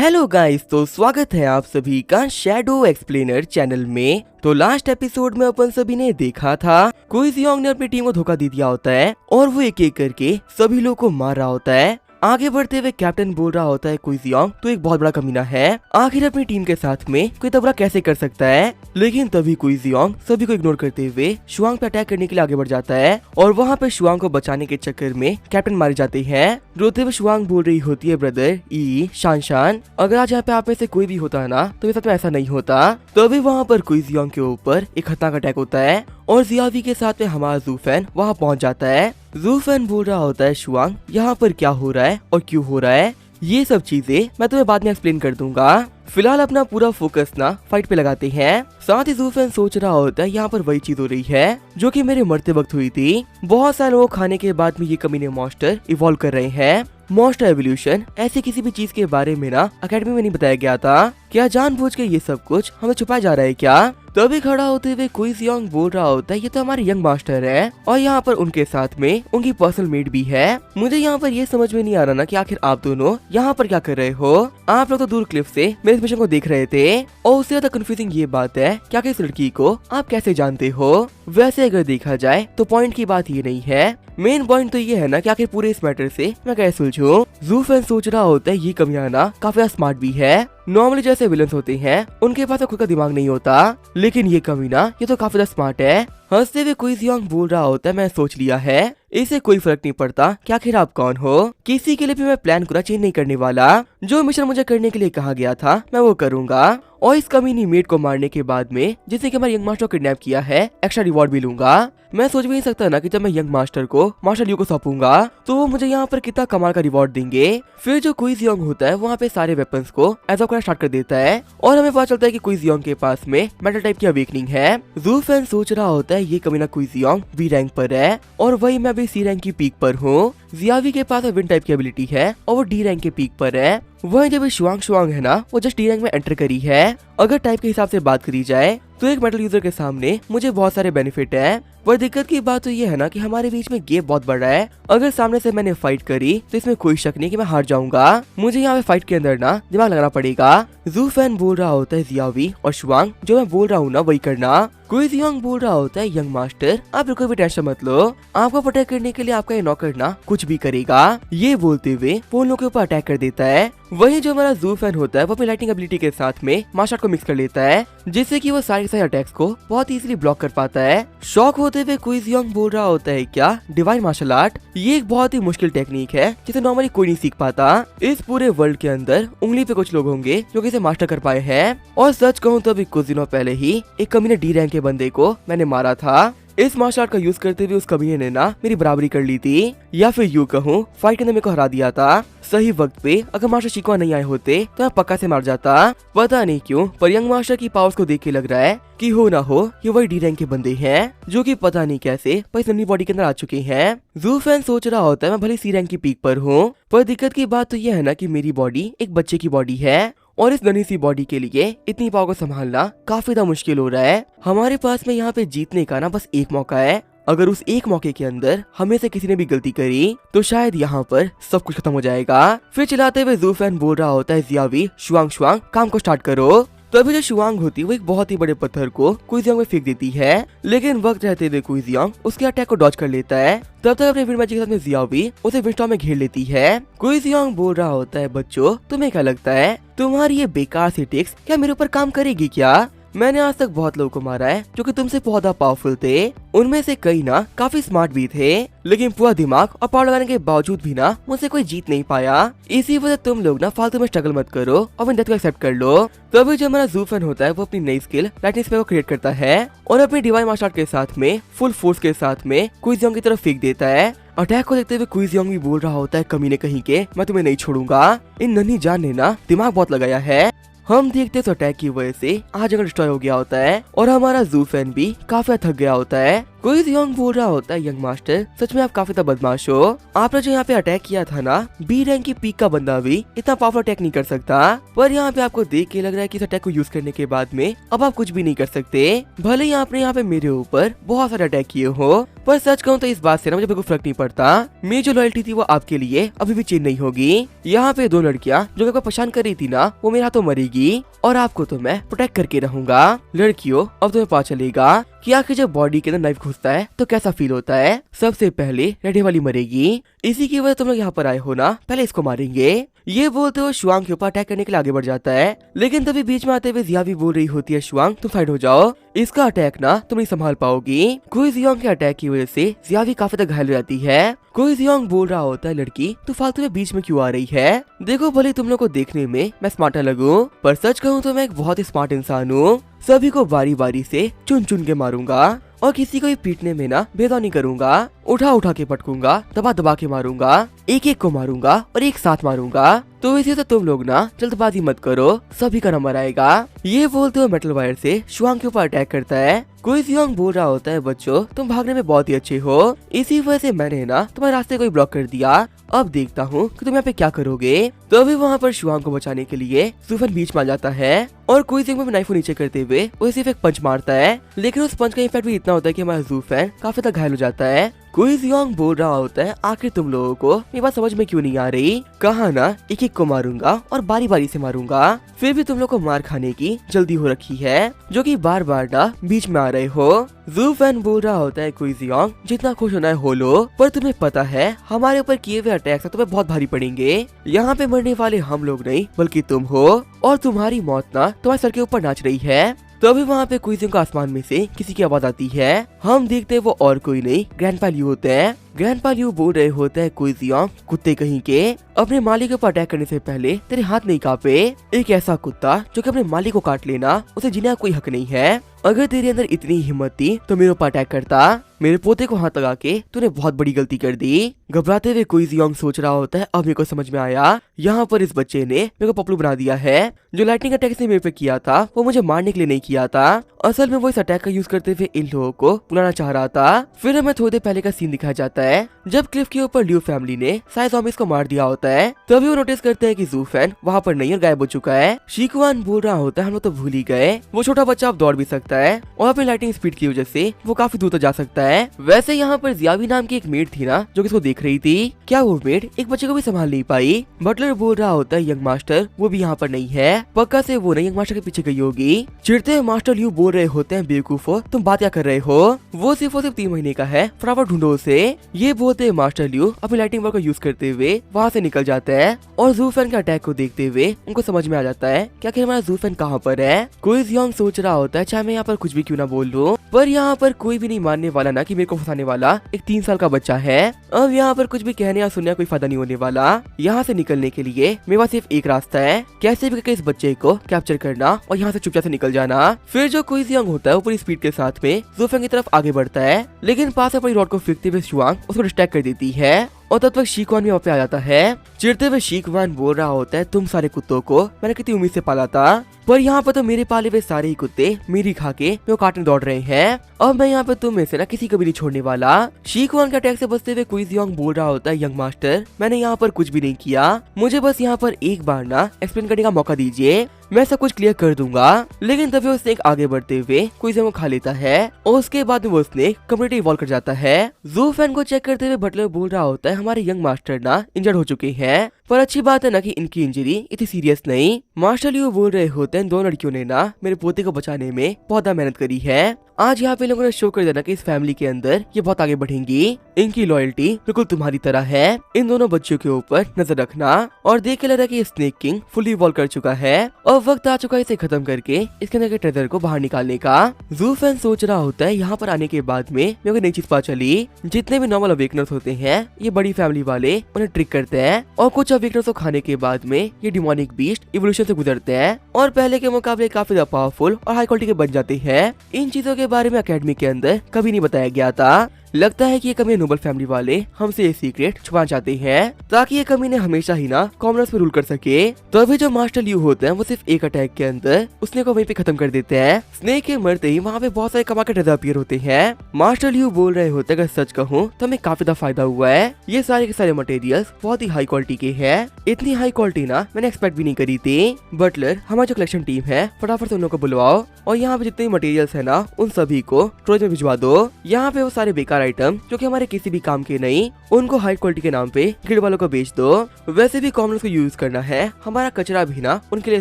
Hello guys, तो स्वागत है आप सभी का शैडो एक्सप्लेनर चैनल में। तो लास्ट एपिसोड में अपन सभी ने देखा था कुइजियोंग ने अपनी टीम को धोखा दे दिया होता है और वो एक एक करके सभी लोगों को मार रहा होता है। आगे बढ़ते हुए कैप्टन बोल रहा होता है कुइजियोंग तो एक बहुत बड़ा कमीना है, आखिर अपनी टीम के साथ में कोई इतना बुरा कैसे कर सकता है। लेकिन तभी कुइजियोंग सभी को इग्नोर करते हुए शुआंग पे अटैक करने के लिए आगे बढ़ जाता है और वहाँ पे शुआंग को बचाने के चक्कर में कैप्टन मारे जाते हैं। रोते हुए शुआंग बोल रही होती है, ब्रदर ई शान, अगर आज यहाँ पे आप में से कोई भी होता ना तो मेरे साथ में ऐसा नहीं होता। तभी वहाँ पर कुइजियोंग के ऊपर एक खतरनाक अटैक होता है और जियावी के साथ में हमारा ज़ूफेन वहाँ पहुँच जाता है। ज़ूफेन बोल रहा होता है, शुआंग यहाँ पर क्या हो रहा है और क्यों हो रहा है, ये सब चीजें मैं तुम्हें बाद में एक्सप्लेन कर दूंगा। फिलहाल अपना पूरा फोकस ना फाइट पे लगाते हैं। साथ ही ज़ूफेन सोच रहा होता है यहाँ पर वही चीज हो रही है जो कि मेरे मरते वक्त हुई थी। बहुत सारे लोग खाने के बाद में ये कमीने मॉन्स्टर इवॉल्व कर रहे हैं। मॉन्स्टर एवोल्यूशन ऐसे किसी भी चीज के बारे में ना अकेडमी में नहीं बताया गया था। क्या जानबूझ के ये सब कुछ हमें छुपाया जा रहा है क्या? तभी खड़ा होते हुए कुइजियोंग बोल रहा होता है, ये तो हमारे यंग मास्टर है और यहाँ पर उनके साथ में उनकी पर्सनल मेड भी है। मुझे यहाँ पर ये समझ में नहीं आ रहा ना कि आखिर आप दोनों यहाँ पर क्या कर रहे हो। आप लोग तो दूर क्लिफ से मेरे इस मिशन को देख रहे थे और उससे ज्यादा कंफ्यूजिंग ये बात है क्या कि इस लड़की को आप कैसे जानते हो। वैसे अगर देखा जाए तो पॉइंट की बात ये नहीं है, मेन पॉइंट तो ये है ना कि आखिर पूरे इस मैटर से मैं कैसे सुलझूं। ज़ूफेन सोच रहा होता है ये कमियाना काफी स्मार्ट भी है। नॉर्मली जैसे विलन्स होते हैं उनके पास खुद का दिमाग नहीं होता, लेकिन ये कमीना ये तो काफी स्मार्ट है। हंसते हुए कुइजियोंग बोल रहा होता है, मैं सोच लिया है, इसे कोई फर्क नहीं पड़ता कि आखिर आप कौन हो। किसी के लिए भी मैं प्लान पूरा चेंज नहीं करने वाला। जो मिशन मुझे करने के लिए कहा गया था मैं वो करूंगा और इस कमीनी मेड को मारने के बाद में जिसने कि हमारे यंग मास्टर को किडनैप किया है एक्स्ट्रा रिवॉर्ड भी लूंगा। मैं सोच भी नहीं सकता ना कि जब मैं यंग मास्टर को मार्शल यू को सौंपूंगा तो वो मुझे यहाँ पर कितना कमाल का रिवॉर्ड देंगे। फिर जो कुइजियोंग होता है वहाँ पे सारे वेपन्स को एज करना स्टार्ट कर देता है और हमें पता चलता है कि कुइजियोंग के पास में मेटल टाइप की अवेकनिंग है। ज़ूफेन सोच रहा होता है ये कमीना कुइजियोंग बी रैंक पर है और वही मैं भी सी रैंक की पीक पर हूँ। जियावी के पास विंड टाइप की एबिलिटी है और वो डी रैंक के पीक पर है। वही जब शुआंग है ना वो जस्ट डी रैंक में एंटर करी है। अगर टाइप के हिसाब से बात करी जाए तो एक मेटल यूजर के सामने मुझे बहुत सारे बेनिफिट है, पर दिक्कत की बात तो ये है ना कि हमारे बीच में गैप बहुत बड़ा है। अगर सामने से मैंने फाइट करी तो इसमें कोई शक नहीं कि मैं हार जाऊंगा। मुझे यहाँ पे फाइट के अंदर ना दिमाग लगाना पड़ेगा। ज़ूफेन बोल रहा होता है, जियावी और शुआंग जो मैं बोल रहा हूँ ना वही करना। कुइजियोंग बोल रहा होता है, यंग मास्टर आप बिल्कुल भी टेंशन मत लो, आपको प्रोटेक्ट करने के लिए आपका ये नौकर ना कुछ भी करेगा। ये बोलते हुए वो लोगों के ऊपर अटैक कर देता है। वही जो हमारा ज़ूफेन होता है वो अपनी लाइटिंग एबिलिटी के साथ में मार्शल आर्ट को मिक्स कर लेता है जिससे कि वो सारे अटैक्स को बहुत इजीली ब्लॉक कर पाता है। शॉक होते हुए कुइजियोंग बोल रहा होता है, क्या डिवाइन मार्शल आर्ट, ये एक बहुत ही मुश्किल टेक्निक है जिसे नॉर्मली कोई नहीं सीख पाता। इस पूरे वर्ल्ड के अंदर उंगली पे कुछ लोग होंगे जो कि इसे मास्टर कर पाए हैं और सच कहूँ तो अभी कुछ दिनों पहले ही एक कमीने डी रैंक के बंदे को मैंने मारा था। इस मार्शल आर्ट का यूज करते हुए उस कमीने ने ना मेरी बराबरी कर ली थी, या फिर यूँ कहूँ फाइट के अंदर मेरे को हरा दिया था। सही वक्त पे अगर मास्टर शिकवा नहीं आए होते तो मैं पक्का से मार जाता। पता नहीं क्यों पर यंग मास्टर की पावर्स को देख के लग रहा है कि हो ना हो ये वही डी रैंक के बंदे हैं जो कि पता नहीं कैसे पर इस नन्ही बॉडी के अंदर आ चुके हैं। ज़ूफेन सोच रहा होता है, मैं भले सी रैंक की पीक पर हूँ पर दिक्कत की बात तो यह है ना कि मेरी बॉडी एक बच्चे की बॉडी है और इस नन्ही सी बॉडी के लिए इतनी पावर को संभालना काफी ज्यादा मुश्किल हो रहा है। हमारे पास में यहाँ पे जीतने का ना बस एक मौका है, अगर उस एक मौके के अंदर हमें से किसी ने भी गलती करी तो शायद यहाँ पर सब कुछ खत्म हो जाएगा। फिर चिल्लाते हुए ज़ूफेन बोल रहा होता है, जियावी शुआंग काम को स्टार्ट करो। तभी जो शुआंग होती है वो एक बहुत ही बड़े पत्थर को कुइजियोंग में फेंक देती है, लेकिन वक्त रहते हुए कुइजियोंग उसके अटैक को डॉज कर लेता है। तब तक अपने विंड मैजिक के साथ में जियावी उसे विंडस्टॉर्म में घेर लेती है। कुइजियोंग बोल रहा होता है, बच्चों तुम्हें क्या लगता है तुम्हारी ये बेकार सी ट्रिक्स क्या मेरे ऊपर काम करेगी क्या? मैंने आज तक बहुत लोगों को मारा है जो कि तुमसे बहुत पावरफुल थे, उनमें से कई ना काफी स्मार्ट भी थे, लेकिन पूरा दिमाग और पावर लगाने के बावजूद भी ना मुझसे कोई जीत नहीं पाया। इसी वजह तुम लोग ना फालतू में स्ट्रगल मत करो और अपनी डेथ को एक्सेप्ट कर लो। तभी जो हमारा ज़ूफेन होता है वो अपनी नई स्किल लाइटनिंग स्पेल को क्रिएट करता है और अपनी डिवाइन मार्शल आर्ट के साथ में फुल फोर्स के साथ में कुइजियोंग की तरफ फेंक देता है। अटैक को देखते हुए कुइजियोंग भी बोल रहा होता है, कमीने कहीं के, मैं तुम्हें नहीं छोड़ूंगा। इन नन्ही जान ने ना दिमाग बहुत लगाया है। हम देखते तो अटैक की वजह से आज जगह डिस्ट्रॉय हो गया होता है और हमारा ज़ूफेन भी काफी थक गया होता है। कोई जियोंग बोल रहा होता है, यंग मास्टर सच में आप काफी ज्यादा बदमाश हो। आपने जो यहाँ पे अटैक किया था ना, बी रैंक की पीक का बंदा भी इतना पावरफुल अटैक नहीं कर सकता। पर यहाँ पे आपको देख के लग रहा है कि इस अटैक को यूज करने के बाद में अब आप कुछ भी नहीं कर सकते। भले ही आपने यहाँ पे मेरे ऊपर बहुत सारे अटैक किए हो, पर सच कहूँ तो इस बात से ना मुझे बिल्कुल फर्क नहीं पड़ता। मेरी जो लॉयल्टी थी वो आपके लिए अभी भी चेंज नहीं होगी। यहाँ पे 2 लड़कियाँ जो आपको परेशान कर रही थी ना, वो मेरे हाथों मरेगी और आपको तो मैं प्रोटेक्ट करके रहूंगा। लड़कियों, अब तुम्हें पता चलेगा कि आखिर जब बॉडी के अंदर नाइफ घुसता है तो कैसा फील होता है। सबसे पहले रेड वाली मरेगी, इसी की वजह तुम लोग यहाँ पर आए हो ना, पहले इसको मारेंगे। ये बोलते हुए शुआंग के ऊपर अटैक करने के लिए आगे बढ़ जाता है, लेकिन तभी बीच में आते हुए जिया भी बोल रही होती है, शुआंग तुम साइड हो जाओ, इसका अटैक ना तुम नहीं संभाल पाओगी। कोई जियोंग के अटैक की वजह से जिया भी काफी तक घायल हो जाती है। कोई जियोंग बोल रहा होता है, लड़की तू फालतू में बीच में क्यों आ रही है? देखो भले तुम लोग को देखने में मैं स्मार्ट लगूं, पर सच कहूँ तो मैं एक बहुत ही स्मार्ट इंसान हूँ। सभी को बारी बारी से चुन चुन के मारूंगा और किसी को भी पीटने में ना भेदभाव नहीं करूंगा। उठा उठा के पटकूंगा, दबा दबा के मारूंगा, एक एक को मारूंगा और एक साथ मारूंगा। तो इसी से तुम लोग ना जल्दबाजी मत करो, सभी का नंबर आएगा। ये बोलते हुए मेटल वायर से शुआंग के ऊपर अटैक करता है। कोई जियोंग बोल रहा होता है, बच्चों तुम भागने में बहुत ही अच्छे हो, इसी वजह से मैंने ना तुम्हारे रास्ते को ही ब्लॉक कर दिया। अब देखता हूँ कि तुम यहाँ पे क्या करोगे। तो अभी वहाँ पर शुआंग को बचाने के लिए जूफेन बीच में आ जाता है और कोई जियोंग में नाइफ को नीचे करते हुए उसे सिर्फ एक पंच मारता है, लेकिन उस पंच का इफेक्ट भी इतना होता है कि हमारा जूफेन काफी तक घायल हो जाता है। कोई जियोंग बोल रहा होता है, आखिर तुम लोगों को मेरी बात समझ में क्यों नहीं आ रही? कहा ना एक एक को मारूंगा और बारी बारी से मारूंगा, फिर भी तुम लोग को मार खाने की जल्दी हो रखी है, जो कि बार बार ना बीच में आ रहे हो। जूफेन बोल रहा होता है, कोई जियोंग जितना खुश होना है हो लो, पर तुम्हें पता है हमारे ऊपर किए हुए अटैक तुम्हें बहुत भारी पड़ेंगे। यहाँ पे मरने वाले हम लोग नहीं बल्कि तुम हो, और तुम्हारी मौत ना तुम्हारे सर के ऊपर नाच रही है। तो अभी वहाँ पे कोई जियोंग आसमान में से किसी की आवाज आती है। हम देखते हैं वो और कोई नहीं, ग्रैंडपा लियू होते हैं। ग्रैंडपा लियू बोल रहे होते हैं, कोई जियोंग कुत्ते कहीं के, अपने मालिक के ऊपर अटैक करने से पहले तेरे हाथ नहीं कांपे। एक ऐसा कुत्ता जो कि अपने मालिक को काट लेना, उसे जीने का कोई हक नहीं है। अगर तेरे अंदर इतनी हिम्मत थी तो मेरे ऊपर अटैक करता। मेरे पोते को हाथ लगा के तूने बहुत बड़ी गलती कर दी। घबराते हुए कोई जियोंग सोच रहा होता है, अब मेरे को समझ में आया, यहाँ पर इस बच्चे ने मेरे को पपलू बना दिया है। जो लाइटनिंग अटैक से मेरे पे किया था वो मुझे मारने के लिए नहीं किया था, असल में वो इस अटैक का यूज करते हुए इन लोगों को बुलाना चाह रहा था। फिर हमें थोड़ी देर पहले का सीन दिखाया जाता है जब क्लिफ के ऊपर लियू फैमिली ने सारे ज़ॉम्बीज़ को मार दिया होता है। तभी वो नोटिस करते हैं कि जूफेन वहाँ पर नहीं और गायब हो चुका है। शिकवान बोल रहा होता है, हम लोग तो भूल ही गए, वो छोटा बच्चा अब दौड़ भी सकता है और अपनी लाइटिंग स्पीड की वजह से वो काफी दूर तक जा सकता है। वैसे यहाँ पर जियावी नाम की एक मेड थी ना जो किसको देख रही थी, क्या वो मेड एक बच्चे को भी संभाल नहीं पाई? बटलर बोल रहा होता है, यंग मास्टर वो भी यहाँ पर नहीं है, पक्का से वो नहीं यंग मास्टर के पीछे गई होगी। चिढ़ते हुए मास्टर लियू बोल रहे होते हैं, बेवकूफो तुम बात क्या कर रहे हो, वो सिर्फ 3 महीने का है, फटाफट ढूंढो उसे। ये बोलते हुए मास्टर लियू अपनी लाइटिंग वर्क को यूज करते हुए वहाँ से निकल जाता है और जूफेन के अटैक को देखते हुए उनको समझ में आ जाता है कि आखिर हमारा जूफेन कहाँ पर है। कोई जियोंग सोच रहा होता है, चाहे मैं यहाँ पर कुछ भी क्यों ना बोल लूं, पर यहाँ पर कोई भी नहीं मानने वाला ना कि मेरे को फंसाने वाला एक 3 साल का बच्चा है। अब यहाँ पर कुछ भी कहने या सुनने कोई फायदा नहीं होने वाला। यहाँ से निकलने के लिए मेरे पास सिर्फ एक रास्ता है, कैसे भी करके इस बच्चे को कैप्चर करना और यहाँ से चुपचाप से निकल जाना। फिर जो कोई जियोंग होता है वो पूरी स्पीड के साथ में जूफेन की तरफ आगे बढ़ता है, लेकिन पास अपनी रॉड को फेंकते हुए शुआंग उसको डिस्ट्रैक्ट कर देती है और तब तक शिकवान भी वहाँ पे आ जाता है। चिढ़ते हुए शिकवान बोल रहा होता है, तुम सारे कुत्तों को मैंने कितनी उम्मीद से पाला था, पर यहाँ पर तो मेरे पाले हुए सारे ही कुत्ते मेरी खा के मेरे को काटने दौड़ रहे हैं। अब मैं यहाँ पे तुम में से ना किसी को भी नहीं छोड़ने वाला। शिकवान के अटैक से बचते हुए कोई जियोंग बोल रहा होता है, यंग मास्टर मैंने यहाँ पर कुछ भी नहीं किया, मुझे बस यहाँ पर एक बार ना एक्सप्लेन करने का मौका दीजिए, मैं सब कुछ क्लियर कर दूंगा। लेकिन तभी वो स्नेक आगे बढ़ते हुए कोई जियोंग को खा लेता है और उसके बाद वो स्नेक कंप्लीटली इवॉल्व कर जाता है। जूफेन को चेक करते हुए बटलर बोल रहा होता है, हमारे यंग मास्टर ना इंजर्ड हो चुके हैं, पर अच्छी बात है ना कि इनकी इंजरी इतनी सीरियस नहीं। मास्टर लियू बोल रहे होते हैं, 2 लड़कियों ने ना मेरे पोते को बचाने में बहुत मेहनत करी है, आज यहाँ पे लोगों ने शो कर देना कि इस फैमिली के अंदर ये बहुत आगे बढ़ेंगी, इनकी लॉयल्टी बिल्कुल तुम्हारी तरह है, इन दोनों बच्चों के ऊपर नजर रखना। और देख के लग रहा है कि स्नेक किंग फुली इवॉल्व कर चुका है और वक्त आ चुका है इसे खत्म करके इसके अंदर के ट्रेजर को बाहर निकालने का। जूफेन सोच रहा होता है, यहाँ पर आने के बाद में मेरे को नई चीज पता चली, जितने भी नॉर्मल अवेकनर्स होते हैं ये बड़ी फैमिली वाले उन्हें ट्रिक करते हैं और कुछ अवेकनर्स को खाने के बाद में ये डिमोनिक बीस्ट इवोल्यूशन से गुजरते हैं और पहले के मुकाबले काफी ज्यादा पावरफुल और हाई क्वालिटी के बन जाते हैं। इन चीजों के बारे में अकेडमी के अंदर कभी नहीं बताया गया था। लगता है कि ये कमीने नोबल फैमिली वाले हमसे ये सीक्रेट छुपाना चाहते हैं ताकि ये कमीने हमेशा ही ना कॉमनर्स पे रूल कर सके। तो अभी जो मास्टर ल्यू होते हैं वो सिर्फ एक अटैक के अंदर उसने को वहीं पे खत्म कर देते हैं। स्नेक के मरते ही वहाँ पे बहुत सारे कमा के ट्रेजर अपीयर होते हैं। मास्टर ल्यू बोल रहे होते हैं अगर सच कहूँ तो हमें काफी ज्यादा फायदा हुआ है। ये सारे के सारे मटेरियल्स बहुत ही हाई क्वालिटी के हैं। इतनी हाई क्वालिटी ना मैंने एक्सपेक्ट भी नहीं करी थी। बटलर हमारी जो कलेक्शन टीम है फटाफट से उन लोगों को बुलवाओ और यहाँ पे जितने मटेरियल्स है ना उन सभी को ट्रोज में भिजवा दो। यहाँ पे वो सारे बेकार आइटम जो कि हमारे किसी भी काम के नहीं उनको हाई क्वालिटी के नाम पे गिल्ड वालों को बेच दो। वैसे भी कॉमनर्स को यूज करना है, हमारा कचरा भी ना उनके लिए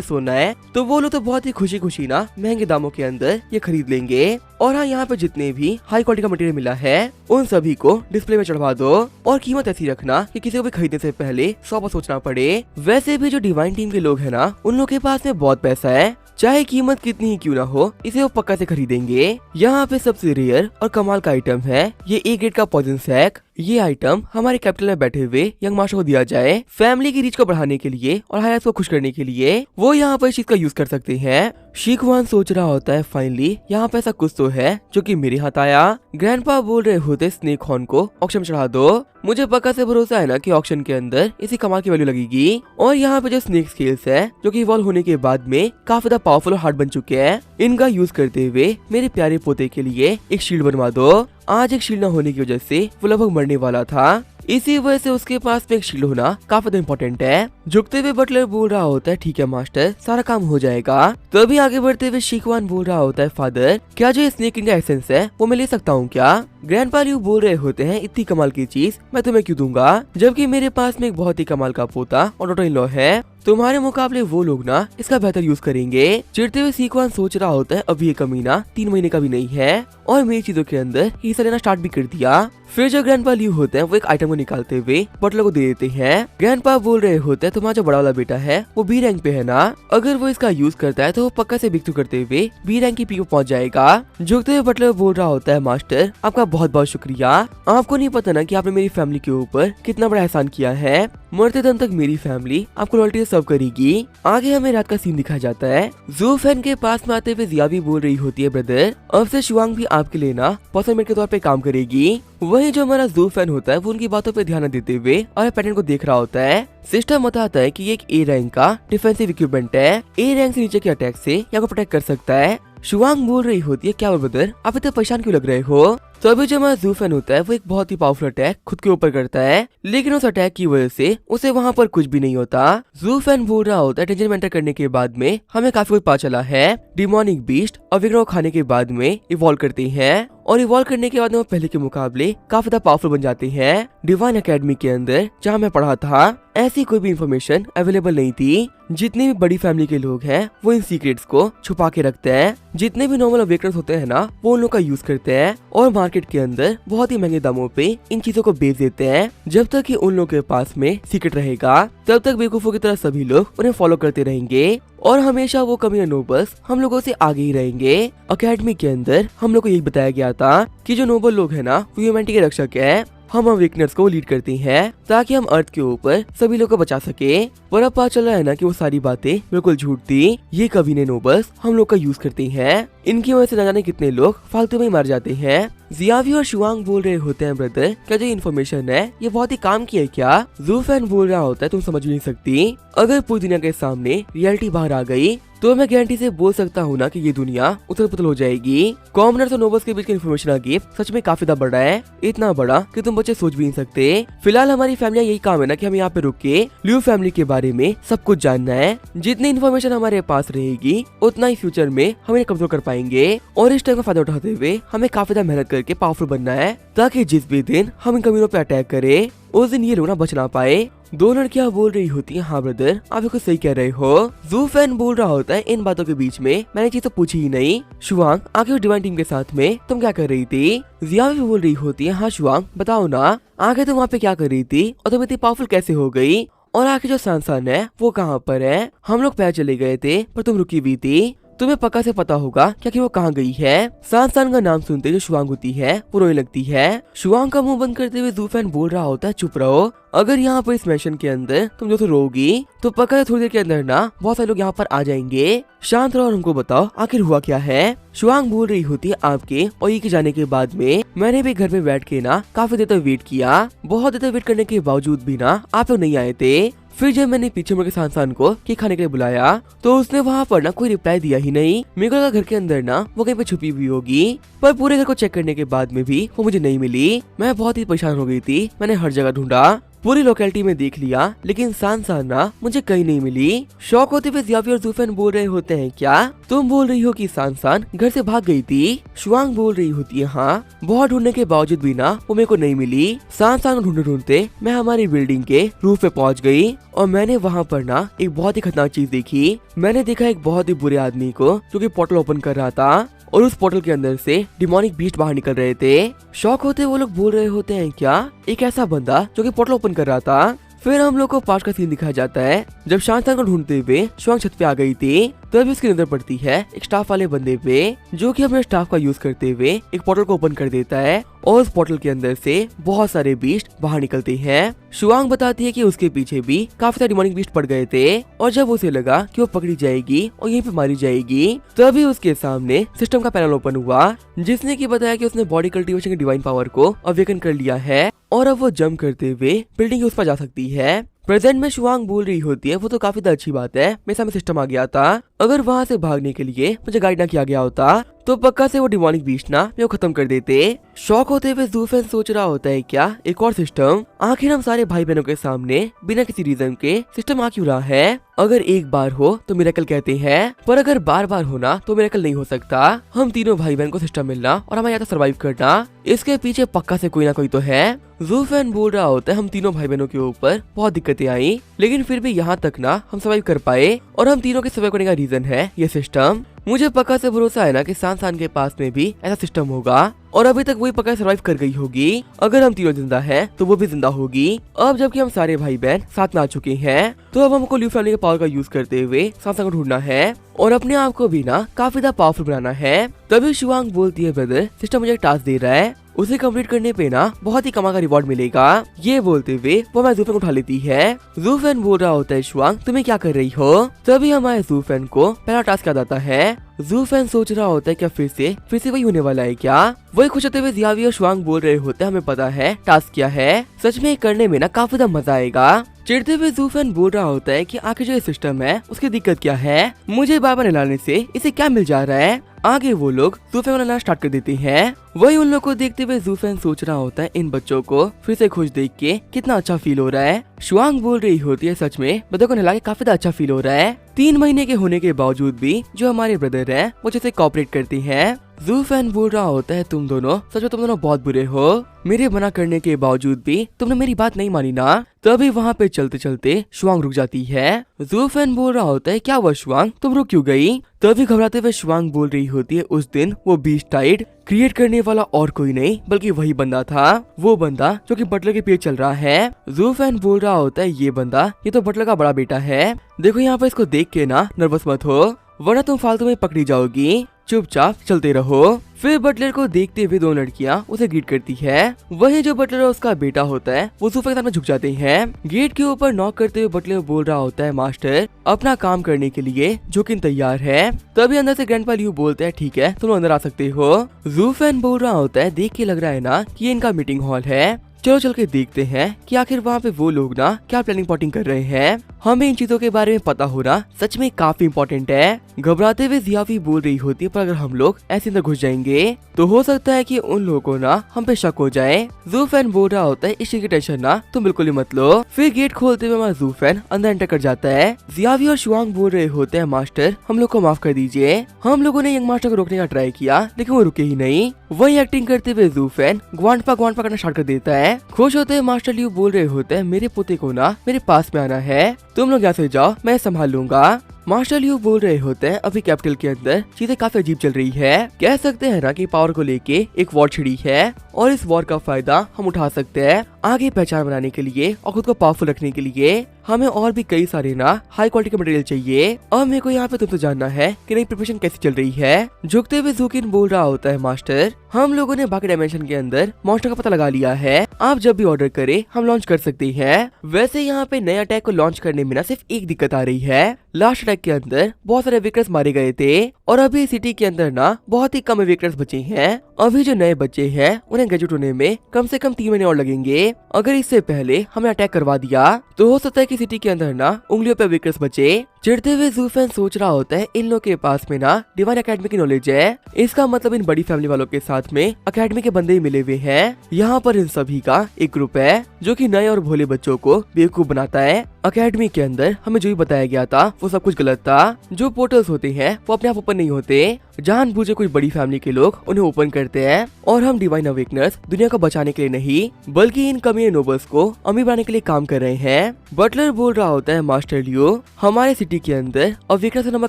सोना है, तो वो लोग तो बहुत ही खुशी खुशी ना महंगे दामों के अंदर ये खरीद लेंगे। और हाँ, यहाँ पे जितने भी हाई क्वालिटी का मटेरियल मिला है उन सभी को डिस्प्ले में चढ़वा दो और कीमत ऐसी रखना कि किसी को भी खरीदने से पहले 100 बार सोचना पड़े। वैसे भी जो डिवाइन टीम के लोग हैं ना उन लोग के पास में बहुत पैसा है, चाहे कीमत कितनी ही क्यों ना हो इसे वो पक्का से खरीदेंगे। यहाँ पे सबसे रेयर और कमाल का आइटम है ये ए ग्रेड का पॉइजन सैक। ये आइटम हमारे कैपिटल में बैठे हुए यंग मास्टर को दिया जाए फैमिली की रीच को बढ़ाने के लिए और हायर्स को खुश करने के लिए। वो यहाँ पर इस चीज का यूज कर सकते हैं। शिकवान सोच रहा होता है फाइनली यहाँ पे ऐसा कुछ तो है जो कि मेरे हाथ आया। ग्रैंडपा बोल रहे होते स्नेक हॉर्न को ऑक्शन में चढ़ा दो। मुझे पक्का से भरोसा है ना कि ऑक्शन के अंदर इसी कमाल की वैल्यू लगेगी। और यहाँ पे जो स्नेक स्केल्स है जो कि इवॉल्व होने के बाद में काफी ज्यादा पावरफुल और हार्ड बन चुके हैं, इनका यूज करते हुए मेरे प्यारे पोते के लिए एक शील्ड बनवा दो। आज एक शील्ड न होने की वजह से वो लगभग मरने वाला था, इसी वजह से उसके पास में एक शील्ड होना काफी ज्यादा इम्पोर्टेंट है। झुकते हुए बटलर बोल रहा होता है ठीक है मास्टर, सारा काम हो जाएगा। तभी आगे बढ़ते हुए शिकवान बोल रहा होता है फादर क्या जो स्नेक किंग का एसेंस है वो मैं ले सकता हूँ क्या? ग्रैंडपा ल्यू बोल रहे होते हैं इतनी कमाल की चीज मैं तुम्हें क्यों दूंगा, जबकि मेरे पास में एक बहुत ही कमाल का पोता और डॉटर इन लॉ है। तुम्हारे मुकाबले वो लोग ना इसका बेहतर यूज करेंगे। चिढ़ते हुए शिकवान सोच रहा होता है अभी ये कमीना 3 महीने का भी नहीं है और मेरी चीजों के अंदर हिस्सा लेना स्टार्ट भी कर दिया। फिर जो ग्रैंडपा ल्यू होते हैं वो एक आइटम को निकालते हुए बटलर को दे देते हैं। ग्रैंडपा बोल रहे होते हैं तुम्हारा जो बड़ा वाला बेटा है वो बी रैंक पे है ना, अगर वो इसका यूज करता है तो वो पक्का से बिक्री करते हुए बी रैंक की पीक पे पहुंच जाएगा। झुकते हुए बटलर बोल रहा होता है मास्टर आपका बहुत बहुत शुक्रिया, आपको नहीं पता ना कि आपने मेरी फैमिली के ऊपर कितना बड़ा एहसान किया है। मरते दम तक मेरी फैमिली आपको लॉयल्टी से सर्व करेगी। आगे हमें रात का सीन दिखाया जाता है। जू फैन के पास में आते हुए जिया भी बोल रही होती है ब्रदर अब से शुआंग भी आपके लिए ना पर्सन के तौर पे काम करेगी। वही जो हमारा जू फैन होता है वो उनकी बातों पे ध्यान देते हुए और पैटर्न को देख रहा होता है। सिस्टम बताता है कि ये एक ए रैंक का डिफेंसिव इक्विपमेंट है, ए रैंक से नीचे के अटैक से या को प्रोटेक्ट कर सकता है। शुआंग बोल रही होती है क्या ब्रदर आप इतने परेशान क्यों लग रहे हो? तो अभी जो हमारा जू फैन होता है वो एक बहुत ही पावरफुल अटैक खुद के ऊपर करता है, लेकिन उस अटैक की वजह से उसे वहाँ पर कुछ भी नहीं होता। जू फैन बोल रहा होता है डेंजर में एंटर करने के बाद में हमें काफी कुछ पता चला है। डिमोनिक बीस्ट और विग्रो खाने के बाद में इवॉल्व करते हैं और इवॉल्व करने के बाद में वो पहले के मुकाबले काफी ज्यादा पावरफुल बन जाते हैं। डिवाइन एकेडमी के अंदर जहाँ मैं पढ़ा था ऐसी कोई भी इंफॉर्मेशन अवेलेबल नहीं थी। जितनी भी बड़ी फैमिली के लोग हैं वो इन सीक्रेट्स को छुपा के रखते हैं। जितने भी नॉर्मल अवेकनर्स होते हैं ना वो उन लोग का यूज करते हैं और मार्केट के अंदर बहुत ही महंगे दामों पे इन चीजों को बेच देते हैं। जब तक कि उन लोगों के पास में सीक्रेट रहेगा तब तक बेवकूफों की तरह सभी लोग उन्हें फॉलो करते रहेंगे और हमेशा वो कमीने नोबल्स हम लोगों से आगे ही रहेंगे। अकेडमी के अंदर हम लोग को यही बताया गया था कि जो नोबल लोग हैं ना वो ह्यूमैनिटी के रक्षक है, हम वीकनेस को लीड करती हैं ताकि हम अर्थ के ऊपर सभी लोग को बचा सके। पर अब पता चला है ना कि वो सारी बातें बिल्कुल झूठ थी। ये कमीने नोबल्स हम लोग का यूज करती हैं, इनकी वजह से न जाने कितने लोग फालतू में ही मर जाते हैं। जियावी और शुआंग बोल रहे होते हैं ब्रदर क्या जो इन्फॉर्मेशन है ये बहुत ही काम की है क्या? जू फैन बोल रहा होता है तुम समझ नहीं सकती, अगर पूरी दुनिया के सामने रियलिटी बाहर आ गई तो मैं गारंटी से बोल सकता हूँ ना कि ये दुनिया उथल पुथल हो जाएगी। कॉमनर्स और नोबल्स के बीच का इन्फॉर्मेशन गैप सच में काफी ज्यादा बड़ा है, इतना बड़ा कि तुम बच्चे सोच भी नहीं सकते। फिलहाल हमारी फैमिली यही काम है ना कि हम यहाँ पे रुक के ल्यू फैमिली के बारे में सब कुछ जानना है। जितनी इन्फॉर्मेशन हमारे पास रहेगी उतना ही फ्यूचर में हम इन्हें कमजोर कर पाएंगे और इस टाइम का फायदा उठाते हुए हमें काफी ज्यादा मेहनत करके पावरफुल बनना है ताकि जिस भी दिन हम इन कमीनों पे अटैक करें उस दिन ये लोग ना बच ना पाए। दो लड़कियां बोल रही होती हैं हाँ ब्रदर आप कुछ सही कह रहे हो। जू फैन बोल रहा होता है इन बातों के बीच में मैंने चीज तो पूछी ही नहीं। शुआंग आगे डिवाइन टीम के साथ में तुम क्या कर रही थी? जिया भी बोल रही होती है हाँ शुआंग बताओ ना आगे तुम वहाँ पे क्या कर रही थी और तुम इतनी पावरफुल कैसे हो गई, और आखिर जो सांसान है वो कहाँ पर है? हम लोग पैर चले गए थे पर तुम रुकी भी थी। तुम्हें पक्का से पता होगा क्या कि वो कहाँ गई है। सान का नाम सुनते जो शुआंग होती है वो रोने लगती है। शुआंग का मुंह बंद करते हुए ज़ू बोल रहा होता है चुप रहो, अगर यहाँ पर इस मिशन के अंदर तुम जो रोगी तो पक्का है थोड़ी देर के अंदर ना बहुत सारे लोग यहाँ पर आ जाएंगे। शांत रहो और हमको बताओ आखिर हुआ क्या है। शुआंग बोल रही होती है आपके और ये के जाने के बाद में मैंने भी घर में बैठ के ना काफी देर तक वेट किया, बहुत देर तक वेट करने के बावजूद भी ना आप लोग नहीं आए थे। फिर जब मैंने पीछे मुड़ के सान को केक खाने के लिए बुलाया तो उसने वहाँ पर ना कोई रिप्लाई दिया ही नहीं। मेरे को लगा घर के अंदर ना वो कहीं पे छुपी हुई होगी, पर पूरे घर को चेक करने के बाद में भी वो मुझे नहीं मिली। मैं बहुत ही परेशान हो गई थी, मैंने हर जगह ढूंढा, पूरी लोकेलिटी में देख लिया, लेकिन सान ना मुझे कहीं नहीं मिली। शौक होते हुए ज़ियावी और ज़ूफेन बोल रहे होते हैं क्या तुम बोल रही हो कि सान घर से भाग गई थी। शुआंग बोल रही होती है हाँ, बहुत ढूंढने के बावजूद भी ना वो मेरे को नहीं मिली। सान ढूंढते ढूंढते मैं हमारी बिल्डिंग के रूफ पे पहुंच गई और मैंने वहाँ पर ना एक बहुत ही खतरनाक चीज देखी। मैंने देखा एक बहुत ही बुरे आदमी को जो कि पोर्टल ओपन कर रहा था और उस पोर्टल के अंदर से डिमोनिक बीस्ट बाहर निकल रहे थे। शौक होते वो लोग बोल रहे होते हैं क्या एक ऐसा बंदा जो कि पोर्टल ओपन कर रहा था। फिर हम लोग को पास का सीन दिखाया जाता है जब शांता को ढूंढते हुए शुआंग छत पे आ गई थी, तभी उसकी नजर पड़ती है एक स्टाफ वाले बंदे पे जो कि अपने स्टाफ का यूज करते हुए एक पोर्टल को ओपन कर देता है और उस पोर्टल के अंदर से बहुत सारे बीस्ट बाहर निकलते हैं। शुआंग बताती है कि उसके पीछे भी काफी सारे डिमोनिक बीस्ट पड़ गए थे और जब उसे लगा कि वो पकड़ी जाएगी और यहीं पे मारी जाएगी तभी उसके सामने सिस्टम का पैनल ओपन हुआ जिसने की बताया कि उसने बॉडी कल्टीवेशन की डिवाइन पावर को अवेकन कर लिया है और अब वो जंप करते हुए बिल्डिंग के उस पर जा सकती है। प्रेजेंट में शुआंग बोल रही होती है वो तो काफी अच्छी बात है, मेरे सामने सिस्टम आ गया था, अगर वहाँ से भागने के लिए मुझे गाइड ना किया गया होता तो पक्का से वो डिमोनिक बीस्ट ना मैं खत्म कर देते। शौक होते हुए ज़ूफेन सोच रहा होता है क्या एक और सिस्टम, आखिर हम सारे भाई बहनों के सामने बिना किसी रीजन के सिस्टम आ क्यों रहा है। अगर एक बार हो तो मिरेकल कहते हैं, पर अगर बार बार होना तो मिरेकल नहीं हो सकता। हम तीनों भाई बहन को सिस्टम मिलना और हमें यहाँ तक सर्वाइव करना, इसके पीछे पक्का से कोई ना कोई तो है। ज़ूफेन बोल रहा होता है हम तीनों भाई बहनों के ऊपर बहुत दिक्कतें आई लेकिन फिर भी यहाँ तक ना हम सर्वाइव कर पाए और हम तीनों के सर्वाइव करने का रीजन है ये सिस्टम। मुझे पक्का से भरोसा है ना कि सान के पास में भी ऐसा सिस्टम होगा और अभी तक वही पक्का सर्वाइव कर गई होगी। अगर हम तीनों जिंदा हैं तो वो भी जिंदा होगी। अब जबकि हम सारे भाई बहन साथ में आ चुके हैं तो अब हमको ल्यू फैमिली के पावर का यूज करते हुए सान को ढूंढना है और अपने आप को भी ना काफी ज्यादा पावरफुल बनाना है। तभी शुआंग बोलती है ब्रदर सिस्टम मुझे एक टास्क दे रहा है, उसे कंप्लीट करने पे ना बहुत ही कमा का रिवॉर्ड मिलेगा। ये बोलते हुए वो हमारे ज़ूफेन को उठा लेती है। ज़ूफेन बोल रहा होता है शुआंग तुम्हें क्या कर रही हो, तभी हमारे ज़ूफेन को पहला टास्क याद आता है। ज़ूफेन सोच रहा होता है क्या फिर से वही होने वाला है क्या। वही खुश होते हुए ज़ियावी और शुआंग बोल रहे होते हैं हमें पता है टास्क क्या है, सच में करने में ना काफी ज्यादा मजा आएगा। चिढ़ते हुए ज़ूफेन बोल रहा होता है कि आखिर जो ये सिस्टम है उसकी दिक्कत क्या है, मुझे बाबा नहलाने से इसे क्या मिल जा रहा है। आगे वो लोग ज़ूफेन को नहलाना स्टार्ट कर देते हैं। वही उन लोग को देखते हुए ज़ूफेन सोच रहा होता है इन बच्चों को फिर से खुश देख के कितना अच्छा फील हो रहा है। शुआंग बोल रही होती है सच में बच्चों को नहला के काफी अच्छा फील हो रहा है। 3 महीने के होने के बावजूद भी जो हमारे ब्रदर है वो जैसे कोऑपरेट करते हैं। ज़ूफेन बोल रहा होता है तुम दोनों सच में तुम दोनों बहुत बुरे हो, मेरे मना करने के बावजूद भी तुमने मेरी बात नहीं मानी ना। तभी वहाँ पे चलते चलते शुआंग रुक जाती है। ज़ूफेन बोल रहा होता है क्या हुआ शुआंग तुम रुक क्यों गई। तभी घबराते हुए शुआंग बोल रही होती है उस दिन वो बीस्ट टाइड क्रिएट करने वाला और कोई नहीं बल्कि वही बंदा था, वो बंदा जो कि बटलर के पीछे चल रहा है। ज़ूफेन बोल रहा होता है ये बंदा ये तो बटलर का बड़ा बेटा है, देखो यहाँ पर इसको देख के ना नर्वस मत हो वरना तुम फालतू में पकड़ी जाओगी, चुपचाप चलते रहो। फिर बटलर को देखते हुए 2 लड़कियां उसे ग्रीट करती है। वही जो बटलर उसका बेटा होता है वो ज़ूफेन के सामने झुक जाते हैं। गेट के ऊपर नॉक करते हुए बटलर बोल रहा होता है मास्टर अपना काम करने के लिए जोकिन तैयार है। तभी अंदर से ग्रैंडपा ल्यू बोलते हैं ठीक है तुम अंदर आ सकते हो। ज़ूफेन बोल रहा होता है देख के लग रहा है ना कि ये इनका मीटिंग हॉल है, चलो चल के देखते हैं कि आखिर वहाँ पे वो लोग ना क्या प्लानिंग प्लॉटिंग कर रहे हैं। हमें इन चीजों के बारे में पता होना सच में काफी इम्पोर्टेंट है। घबराते हुए ज़ियावी बोल रही होती है पर अगर हम लोग ऐसे अंदर घुस जाएंगे तो हो सकता है कि उन लोगों को ना हम पे शक हो जाए। ज़ूफेन बोल रहा होता है इस चीज की टेंशन ना तुम बिल्कुल ही मत लो। फिर गेट खोलते हुए हमारा ज़ूफेन अंदर एंटर कर जाता है। ज़ियावी और शुआंग बोल रहे होते हैं मास्टर हम लोग को माफ कर दीजिए, हम लोगों ने यंग मास्टर को रोकने का ट्राई किया लेकिन वो रुके ही नहीं। वही एक्टिंग करते हुए ज़ूफेन ग्वांडपा करना स्टार्ट कर देता है। खुश होते हुए मास्टर ल्यू बोल रहे होते हैं मेरे पोते को ना मेरे पास में आना है, तुम लोग यहाँ से जाओ मैं संभाल लूंगा। मास्टर लियो बोल रहे होते हैं अभी कैपिटल के अंदर चीजें काफी अजीब चल रही है। कह सकते हैं ना कि पावर को लेके एक वॉर छिड़ी है और इस वॉर का फायदा हम उठा सकते हैं आगे पहचान बनाने के लिए और खुद को पावरफुल रखने के लिए। हमें और भी कई सारे ना हाई क्वालिटी के मटेरियल चाहिए। अब मेरे को यहाँ पे तुमसे जानना है कि नई प्रिपरेशन कैसी चल रही है। झुकते हुए ज़ूकिन बोल रहा होता है मास्टर, हम लोगों ने बाकी डायमेंशन के अंदर मॉन्स्टर का पता लगा लिया है। आप जब भी ऑर्डर करें हम लॉन्च कर सकते हैं। वैसे यहाँ पे नए अटैक को लॉन्च करने में ना सिर्फ एक दिक्कत आ रही है। लास्ट अटैक के अंदर बहुत सारे विक्टर्स मारे गए थे और अभी सिटी के अंदर ना बहुत ही कम विक्टर्स बचे हैं। अभी जो नए बच्चे हैं उन्हें ग्रेजुएट होने में कम से कम 3 महीने और लगेंगे। अगर इससे पहले हमें अटैक करवा दिया तो हो सकता है कि सिटी के अंदर ना उंगलियों पे विक्टर्स बचे। चिढ़ते हुए ज़ूफेन सोच रहा होता है इन लोगों के पास में ना डिवाइन एकेडमी की नॉलेज है। इसका मतलब इन बड़ी फैमिली वालों के साथ में एकेडमी के बंदे ही मिले हुए हैं। यहाँ पर इन सभी का एक ग्रुप है जो कि नए और भोले बच्चों को बेवकूफ बनाता है। एकेडमी के अंदर हमें जो भी बताया गया था वो सब कुछ गलत था। जो पोर्टल्स होते हैं वो अपने आप ओपन नहीं होते, जानबूझे कोई बड़ी फैमिली के लोग उन्हें ओपन करते हैं। और हम डिवाइन अवेकनर्स दुनिया को बचाने के लिए नहीं बल्कि इन कमी नोबल्स को अमीर बनाने के लिए काम कर रहे हैं। बटलर बोल रहा होता है मास्टर लियो, हमारे सिटी के अंदर अवेकनर्स का नंबर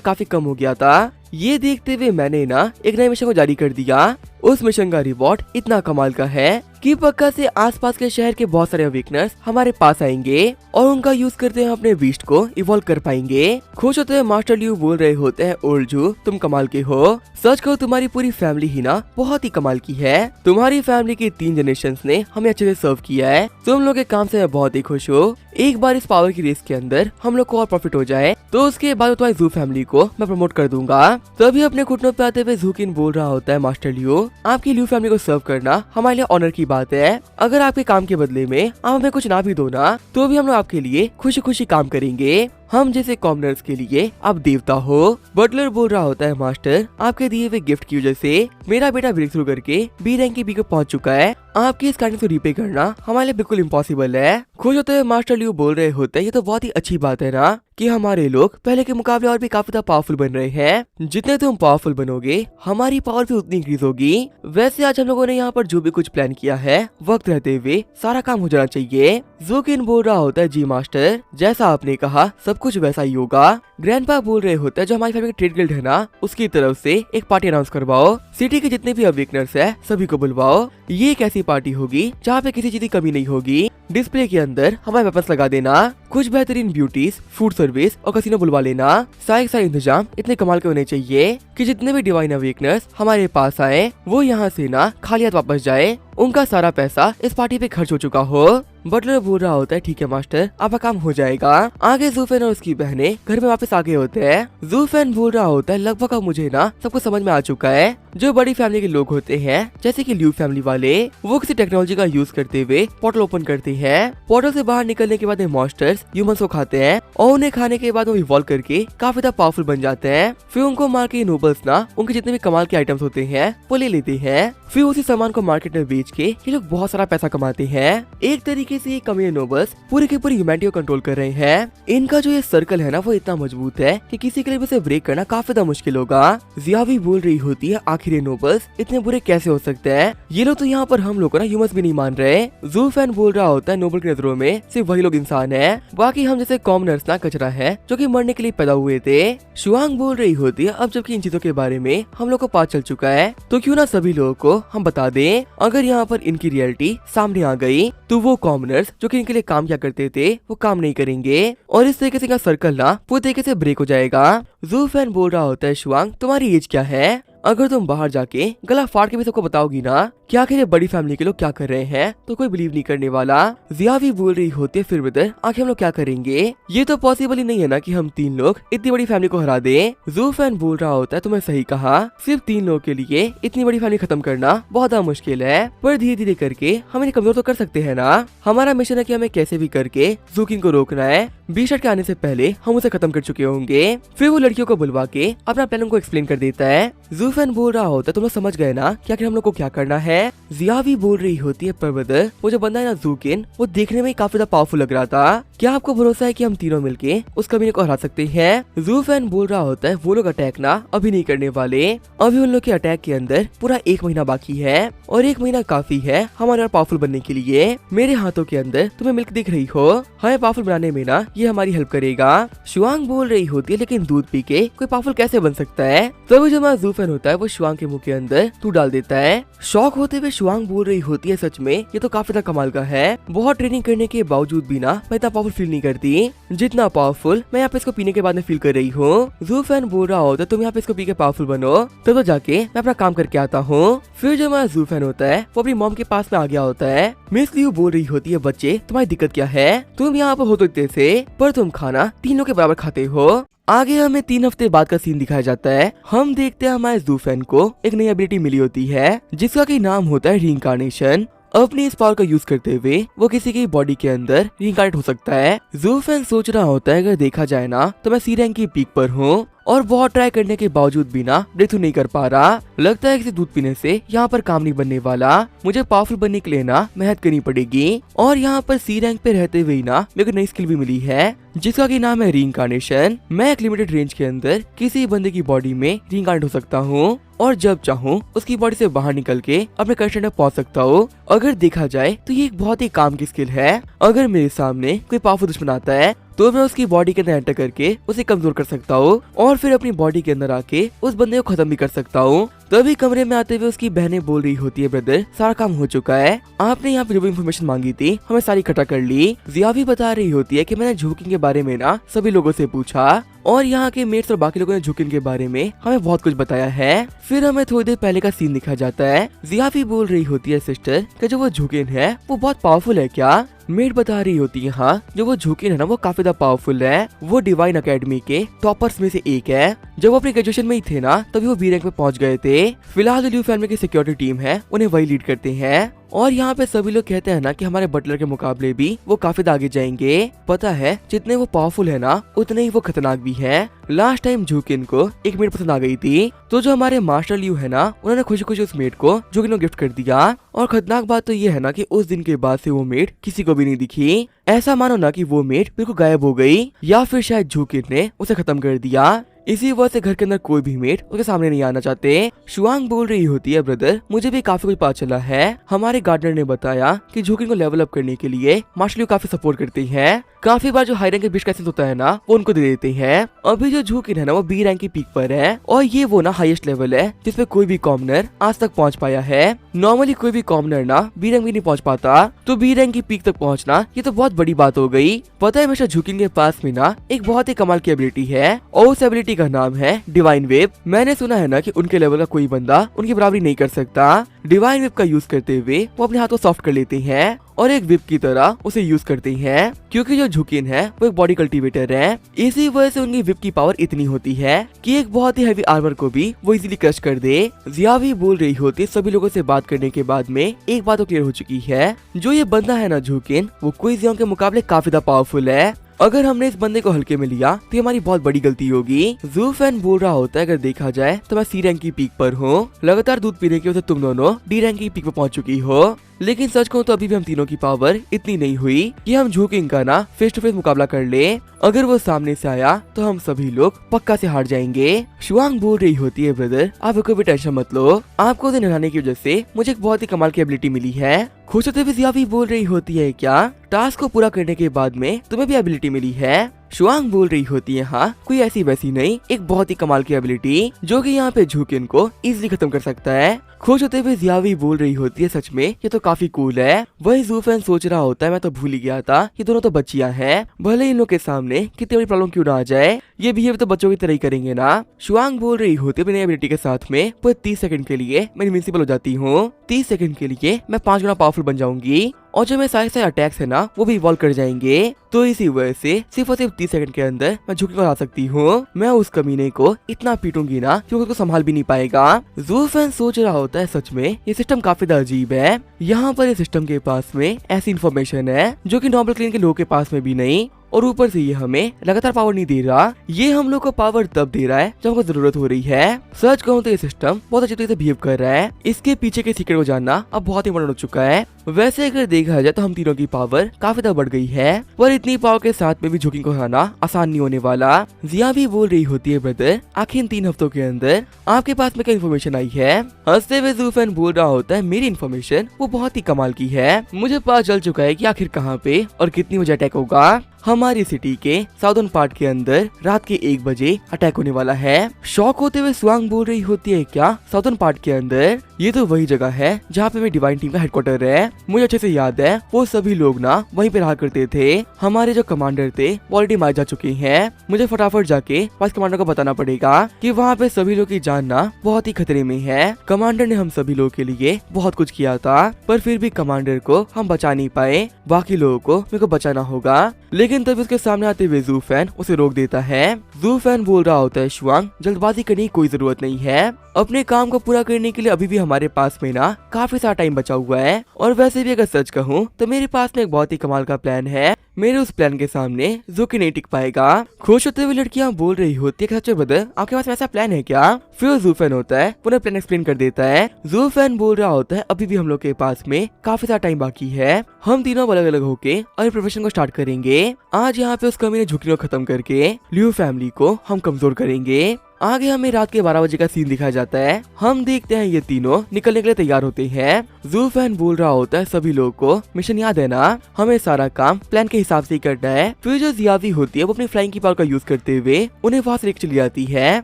काफी कम हो गया था। ये देखते हुए मैंने ना एक नए मिशन को जारी कर दिया। उस मिशन का रिवॉर्ड इतना कमाल का है कि पक्का से आसपास के शहर के बहुत सारे अवेकनर्स हमारे पास आएंगे और उनका यूज करते हुए अपने बीस्ट को इवॉल्व कर पाएंगे। खुश होते हुए मास्टर लियो बोल रहे होते हैं, ओल्जू तुम कमाल के हो। सच कहो तुम्हारी पूरी फैमिली ही ना बहुत ही कमाल की है। तुम्हारी फैमिली के 3 जनरेशंस ने हमें अच्छे से सर्व किया है। तुम लोग के काम से मैं बहुत ही खुश हूँ। एक बार इस पावर की रेस के अंदर हम लोग को और प्रॉफिट हो जाए तो उसके बाद तुम्हारी ज़ू फैमिली को मैं प्रमोट कर दूंगा। तभी अपने घुटनों पे आते हुए ज़ूकिन बोल रहा होता है, मास्टर लियो आपकी लियो फैमिली को सर्व करना हमारे लिए ऑनर की बात है। अगर आपके काम के बदले में आप हमें कुछ ना भी दो ना तो भी हम लोग आपके लिए खुशी खुशी काम करेंगे। हम जैसे कॉमनर्स के लिए आप देवता हो। बटलर बोल रहा होता है, मास्टर आपके दिए हुए गिफ्ट की वजह से मेरा बेटा ब्रेक थ्रू करके बी रैंक की बी को पहुंच चुका है। आपकी इस काइंडनेस को रीपे करना हमारे लिए बिल्कुल इम्पॉसिबल है। खुश होते हुए मास्टर लियो बोल रहे होते हैं, ये तो बहुत ही अच्छी बात है ना कि हमारे लोग पहले के मुकाबले और भी काफी ज्यादा पावरफुल बन रहे हैं। जितने तुम पावरफुल बनोगे हमारी पावर भी उतनी इंक्रीज होगी। वैसे आज हम लोगों ने यहाँ पर जो भी कुछ प्लान किया है वक्त रहते हुए सारा काम हो जाना चाहिए। ज़ूकिन बोल रहा होता है, जी मास्टर जैसा आपने कहा सब कुछ वैसा ही होगा। ग्रैंडपा बोल रहे होते हैं, जो हमारी फैमिली ट्रेड गिल्ड है ना उसकी तरफ से एक पार्टी अनाउंस करवाओ। सिटी के जितने भी अवेकनर्स है सभी को बुलवाओ। ये एक ऐसी पार्टी होगी जहाँ पे किसी चीज की कमी नहीं होगी। डिस्प्ले के अंदर हमारे वेपन्स लगा देना, कुछ बेहतरीन ब्यूटीज, फूड सर्विस और कैसीनो बुलवा लेना। सारे इंतजाम इतने कमाल के होने चाहिए कि जितने भी डिवाइन अवेकनर्स हमारे पास आए वो यहाँ से ना खाली हाथ वापस जाए। उनका सारा पैसा इस पार्टी पे खर्च हो चुका हो। बटलर बोल रहा होता है, ठीक है मास्टर आपका काम हो जाएगा। आगे ज़ूफेन और उसकी बहनें घर में वापस आगे होते हैं। ज़ूफेन बोल रहा होता है, लगभग अब मुझे ना सब कुछ समझ में आ चुका है। जो बड़ी फैमिली के लोग होते हैं जैसे कि लियू फैमिली वाले वो किसी टेक्नोलॉजी का यूज करते हुए पोर्टल ओपन करते हैं। पोर्टल से बाहर निकलने के बाद मॉन्स्टर्स ह्यूमंस को खाते हैं और उन्हें खाने के बाद वो इवॉल्व करके काफी ज्यादा पावरफुल बन जाते हैं। फिर उनको मार के नोबल्स ना उनके जितने भी कमाल के आइटम्स होते हैं वो ले लेते हैं। फिर उसी सामान को मार्केट में बेच के ये लोग बहुत सारा पैसा कमाते हैं। एक तरीके से ये कमी नोबल्स पूरी की पूरी ह्यूमैनिटी को कंट्रोल कर रहे हैं। इनका जो ये सर्कल है ना वो इतना मजबूत है कि किसी के लिए भी इसे ब्रेक करना काफी ज्यादा मुश्किल होगा। जिया भी बोल रही होती है, आखिर ये नोबल्स इतने बुरे कैसे हो सकते हैं? ये लोग तो यहाँ पर हम लोग को ना ह्यूमंस भी नहीं मान रहे। ज़ूफेन बोल रहा होता है, नोबल की नजरों में सिर्फ वही लोग इंसान है, बाकी हम जैसे कॉमनर्स ना कचरा है जो कि मरने के लिए पैदा हुए थे। शुआंग बोल रही होती है, अब जबकि इन चीजों के बारे में हम लोग को पता चल चुका है तो क्यों ना सभी लोगों को हम बता दें। अगर यहाँ पर इनकी रियलिटी सामने आ गई तो वो कॉमनर्स जो कि इनके लिए काम क्या करते थे वो काम नहीं करेंगे और इस तरीके से इनका सर्कल ना पूरी तरीके से ब्रेक हो जाएगा। ज़ूफेन बोल रहा होता है, शुआंग तुम्हारी एज क्या है? अगर तुम बाहर जाके गला फाड़ के भी सबको बताओगी ना कि आखिर ये बड़ी फैमिली के लोग क्या कर रहे हैं तो कोई बिलीव नहीं करने वाला। जिया भी बोल रही होती है, फिर ब्रदर आखिर हम लोग क्या करेंगे? ये तो पॉसिबल ही नहीं है ना कि हम 3 लोग इतनी बड़ी फैमिली को हरा दें। ज़ूफेन बोल रहा होता है, तुम्हें सही कहा, सिर्फ 3 लोगों के लिए इतनी बड़ी फैमिली खत्म करना बहुत ज्यादा मुश्किल है, पर धीरे धीरे करके हम इन्हें कमजोर तो कर सकते हैं ना। हमारा मिशन है कि हमें कैसे भी करके ज़ूकिन को रोकना है। बीशट के आने से पहले हम उसे खत्म कर चुके होंगे। फिर वो लड़कियों को बुलवा के अपना प्लान को एक्सप्लेन कर देता है। ज़ूफेन बोल रहा होता है, तुम लोग समझ गए ना कि आखिर हम लोग को क्या करना है? है। जिया भी बोल रही होती है पर ब्रदर, वो जो बंदा है ना जूकिन, वो देखने में काफी ज्यादा पावरफुल लग रहा था। क्या आपको भरोसा है कि हम तीनों मिलके उस कमीने को हरा सकते हैं? जू फैन बोल रहा होता है वो लोग अटैक ना अभी नहीं करने वाले, अभी उन लोग के अटैक के अंदर पूरा 1 महीना बाकी है और 1 महीना काफी है हमारे और पावरफुल बनने के लिए। मेरे हाथों के अंदर तुम्हें मिल्क दिख रही हो, हमें पावरफुल बनाने में ना ये हमारी हेल्प करेगा। शुआंग बोल रही होती है लेकिन दूध पी के कोई पावरफुल कैसे बन सकता है? तभी जो हमारा जू फैन होता है वो शुआंग के मुंह के अंदर दूध डाल देता है। शौक होते हुए शुआंग बोल रही होती है सच में ये तो काफी ज्यादा कमाल का है, बहुत ट्रेनिंग करने के बावजूद भी ना मैं इतना पावरफुल फील नहीं करती जितना पावरफुल मैं यहाँ पे इसको पीने के बाद में फील कर रही हूँ। जू फैन बोल रहा होता है तुम यहाँ पे इसको पी के पावरफुल बनो, तब तो जाके मैं अपना काम करके आता हूँ। फिर जो हमारा जू फैन होता है वो अपनी मॉम के पास में आ गया होता है। मिस लियू बोल रही होती है बच्चे तुम्हारी दिक्कत क्या है, तुम यहाँ पर हो तो इतने से पर तुम खाना तीनों के बराबर खाते हो। आगे हमें 3 हफ्ते बाद का सीन दिखाया जाता है। हम देखते हैं हमारे जू फैन को एक नई एबिलिटी मिली होती है जिसका की नाम होता है रीइंकार्नेशन। अपनी इस पावर का यूज करते हुए वो किसी की बॉडी के अंदर रीइंकार्नेट हो सकता है। जू फैन सोच रहा होता है अगर देखा जाए ना तो मैं सी रैंक की पीक पर हूँ और बहुत ट्राई करने के बावजूद भी ना ब्रेक थ्रू नहीं कर पा रहा। लगता है किसी दूध पीने से यहाँ पर काम नहीं बनने वाला, मुझे पावरफुल बनने के लिए ना मेहनत करनी पड़ेगी। और यहाँ पर सी रैंक पे रहते हुए ना मेरे को नई स्किल भी मिली है जिसका की नाम है रीइंकार्नेशन। मैं एक लिमिटेड रेंज के अंदर किसी बंदे की बॉडी में रीइंकार्नेट हो सकता हूँ और जब चाहूँ उसकी बॉडी से बाहर निकल के अपने कंटेंट तक पहुँच सकता हूँ। अगर देखा जाए तो ये एक बहुत ही काम की स्किल है। अगर मेरे सामने कोई पावरफुल दुश्मन आता है तो मैं उसकी बॉडी के अंदर एंटर करके उसे कमजोर कर सकता हूँ और फिर अपनी बॉडी के अंदर आके उस बंदे को खत्म भी कर सकता हूँ। तभी कमरे में आते हुए उसकी बहनें बोल रही होती है ब्रदर सारा काम हो चुका है, आपने यहाँ पे जो भी इन्फॉर्मेशन मांगी थी हमें सारी इकट्ठा कर ली। जिया भी बता रही होती है कि मैंने झुकिन के बारे में ना सभी लोगों से पूछा और यहाँ के मेट्स और बाकी लोगों ने झुकिन के बारे में हमें बहुत कुछ बताया है। फिर हमें थोड़ी देर पहले का सीन दिखाया जाता है। जिया भी बोल रही होती है सिस्टर कि जो वो झुकिन है वो बहुत पावरफुल है क्या? मेट बता रही होती है हाँ, जो वो झुकिन है ना वो काफी ज्यादा पावरफुल है, वो डिवाइन अकेडमी के टॉपर्स में से एक है। जब वो अपने ग्रेजुएशन में ही थे ना तभी वो बी रैंक में पहुंच गए थे। फिलहाल लियू फैमिली की सिक्योरिटी टीम है उन्हें वही लीड करते हैं और यहाँ पे सभी लोग कहते हैं ना कि हमारे बटलर के मुकाबले भी वो काफी आगे जाएंगे। पता है जितने वो पावरफुल है ना उतने ही वो खतरनाक भी है। लास्ट टाइम झुकिन को एक मेट पसंद आ गई थी तो जो हमारे मास्टर लियू है ना उन्होंने खुशी खुशी उस मेट को झुकिन को गिफ्ट कर दिया। और खतरनाक बात तो ये है ना कि उस दिन के बाद से वो मेट किसी को भी नहीं दिखी। ऐसा मानो ना कि वो मेट बिल्कुल गायब हो गई या फिर शायद झुकिन ने उसे खत्म कर दिया। इसी वजह से घर के अंदर कोई भी मेट उसके सामने नहीं आना चाहते। शुआंग बोल रही होती है ब्रदर मुझे भी काफी कुछ पता चला है, हमारे गार्डनर ने बताया कि झुकिन को लेवल अप करने के लिए मार्शल लियू काफी सपोर्ट करती हैं। काफी बार जो हाई रैंक के बिस्ट कैसेस होता है ना वो उनको दे देते हैं। अभी जो झुकिन है ना वो बी रैंक की पीक पर है और ये वो ना हाईएस्ट लेवल है जिसपे कोई भी कॉमनर आज तक पहुंच पाया है। नॉर्मली कोई भी कॉमनर ना बी रैंक भी नहीं पहुंच पाता, तो बी रैंक की पीक तक पहुंचना ये तो बहुत बड़ी बात हो गई। पता है मिस्टर झुकिन के पास में ना एक बहुत ही कमाल की एबिलिटी है और उस एबिलिटी का नाम है डिवाइन वेव। मैंने सुना है ना कि उनके लेवल का कोई बंदा उनकी बराबरी नहीं कर सकता। डिवाइन वेव का यूज करते हुए वो अपने हाथों सॉफ्ट कर लेते हैं और एक विप की तरह उसे यूज करते हैं। क्योंकि जो झुकिन है वो एक बॉडी कल्टीवेटर है, इसी वजह से उनकी विप की पावर इतनी होती है कि एक बहुत ही हैवी आर्मर को भी वो इजीली क्रश कर दे। जिया भी बोल रही होती सभी लोगों से बात करने के बाद में एक बात तो क्लियर हो चुकी है, जो ये बंदा है ना झुकिन वो कोई जियोंग के मुकाबले काफी ज्यादा पावरफुल है। अगर हमने इस बंदे को हल्के में लिया तो हमारी बहुत बड़ी गलती होगी। जू फैन बोल रहा होता है अगर देखा जाए तो मैं सी रैंक की पीक पर हूँ, लगातार दूध पीने की वजह से तुम दोनों डी रैंक की पीक पर पहुंच चुकी हो। लेकिन सच कहूं तो अभी भी हम तीनों की पावर इतनी नहीं हुई कि हम झुकिन का ना फेस टू फेस मुकाबला कर ले। अगर वो सामने से आया तो हम सभी लोग पक्का से हार जाएंगे। शुआंग बोल रही होती है ब्रदर आप कोई भी टेंशन मत लो, आपको उसे नहाने की वजह से मुझे एक बहुत ही कमाल की एबिलिटी मिली है। खुश होते हुए जिया भी बोल रही होती है क्या टास्क को पूरा करने के बाद में तुम्हें भी एबिलिटी मिली है? शुआंग बोल रही होती है हाँ, कोई ऐसी वैसी नहीं, एक बहुत ही कमाल की एबिलिटी जो कि यहाँ पे झुकिन को इजीली खत्म कर सकता है। खुश होते हुए जिया भी बोल रही होती है सच में ये तो काफी कूल है। वही जू फैन सोच रहा होता है मैं तो भूल ही गया था ये दोनों तो बच्चियां हैं, भले इन लोग के सामने कितनी बड़ी प्रॉब्लम क्यों ना आ जाए, ये बिहेव तो बच्चों की तरह ही करेंगे ना। शुआंग बोल रही होती है अपनी एबिलिटी के साथ में पूरे 30 सेकंड के लिए मैं इनविंसिबल हो जाती हूँ। 30 सेकंड के लिए मैं 5 गुना पावरफुल बन जाऊंगी और जो मेरे सारे अटैक्स है ना वो भी इवॉल्व कर जाएंगे। तो इसी वजह से सिर्फ और सिर्फ 30 सेकंड के अंदर मैं झुकिन को हरा सकती हूँ। मैं उस कमीने को इतना पीटूंगी ना कि उसको संभाल भी नहीं पाएगा। जू फैन सोच रहा होता है सच में ये सिस्टम काफी अजीब है, यहाँ पर इस सिस्टम के पास में ऐसी इन्फॉर्मेशन है जो कि नॉर्मल क्लीन के लोगों के पास में भी नहीं। और ऊपर से ये हमें लगातार पावर नहीं दे रहा। ये हम लोग को पावर तब दे रहा है जब हमको जरूरत हो रही है। सच कहूँ तो ये सिस्टम बहुत अच्छी तरीके से बिहेव कर रहा है। इसके पीछे के सीक्रेट को जानना अब बहुत इंपॉर्टेंट हो चुका है। वैसे अगर देखा जाए तो हम तीनों की पावर काफी ज्यादा बढ़ गई है, पर इतनी पावर के साथ में भी झुकिंग को हराना आसान नहीं होने वाला। जिया भी बोल रही होती है, ब्रदर आखिर इन 3 हफ्तों के अंदर आपके पास में क्या इन्फॉर्मेशन आई है। हंसते हुए ज़ूफेन बोल रहा होता है, मेरी इन्फॉर्मेशन वो बहुत ही कमाल की है। मुझे पता चल चुका है कि आखिर कहाँ पे और कितनी बजे अटैक होगा। हमारी सिटी के साउदर्न पार्ट के अंदर रात के 1 बजे अटैक होने वाला है। शॉक होते हुए स्वांग बोल रही होती है, क्या साउदर्न पार्ट के अंदर? ये तो वही जगह है जहाँ पे मेरी डिवाइन टीम का हेडक्वार्टर है। मुझे अच्छे से याद है वो सभी लोग ना वहीं पे रहा करते थे। हमारे जो कमांडर थे वो ऑलरेडी मार जा चुके हैं। मुझे फटाफट जाके वाइस कमांडर को बताना पड़ेगा कि वहाँ पे सभी लोग की जान ना बहुत ही खतरे में है। कमांडर ने हम सभी लोगों के लिए बहुत कुछ किया था, पर फिर भी कमांडर को हम बचा नहीं पाए। बाकी लोगों को मेरे को बचाना होगा। लेकिन तब उसके सामने आते हुए ज़ूफेन उसे रोक देता है। ज़ूफेन बोल रहा होता है, शुआंग जल्दबाजी करने की कोई जरूरत नहीं है। अपने काम को पूरा करने के लिए अभी भी हमारे पास में ना काफी सारा टाइम बचा हुआ है। और वैसे भी अगर सच कहूँ तो मेरे पास में एक बहुत ही कमाल का प्लान है। मेरे उस प्लान के सामने ज़ूकी नहीं टिक पाएगा। खुश होते हुए लड़कियां बोल रही होती है, सच्चे ब्रदर आपके पास में ऐसा प्लान है क्या? फिर ज़ूफेन होता है पुनः प्लान एक्सप्लेन कर देता है। ज़ूफेन बोल रहा होता है, अभी भी हम लोग के पास में काफी सारा टाइम बाकी है। हम तीनों अलग अलग होके अपने प्रोफेशन को स्टार्ट करेंगे। आज यहाँ पे उस कमीने झुकने को खत्म करके लियू फैमिली को हम कमजोर करेंगे। आगे हमें रात के 12 बजे का सीन दिखाया जाता है। हम देखते हैं ये तीनों निकलने के लिए तैयार होते हैं। ज़ूफेन बोल रहा होता है, सभी लोगों को मिशन याद है ना, हमें सारा काम प्लान के हिसाब से ही करना है। फिर जो जियावी होती है वो अपनी फ्लाइंग की पावर का यूज करते हुए उन्हें वहां से लेकर चली जाती है।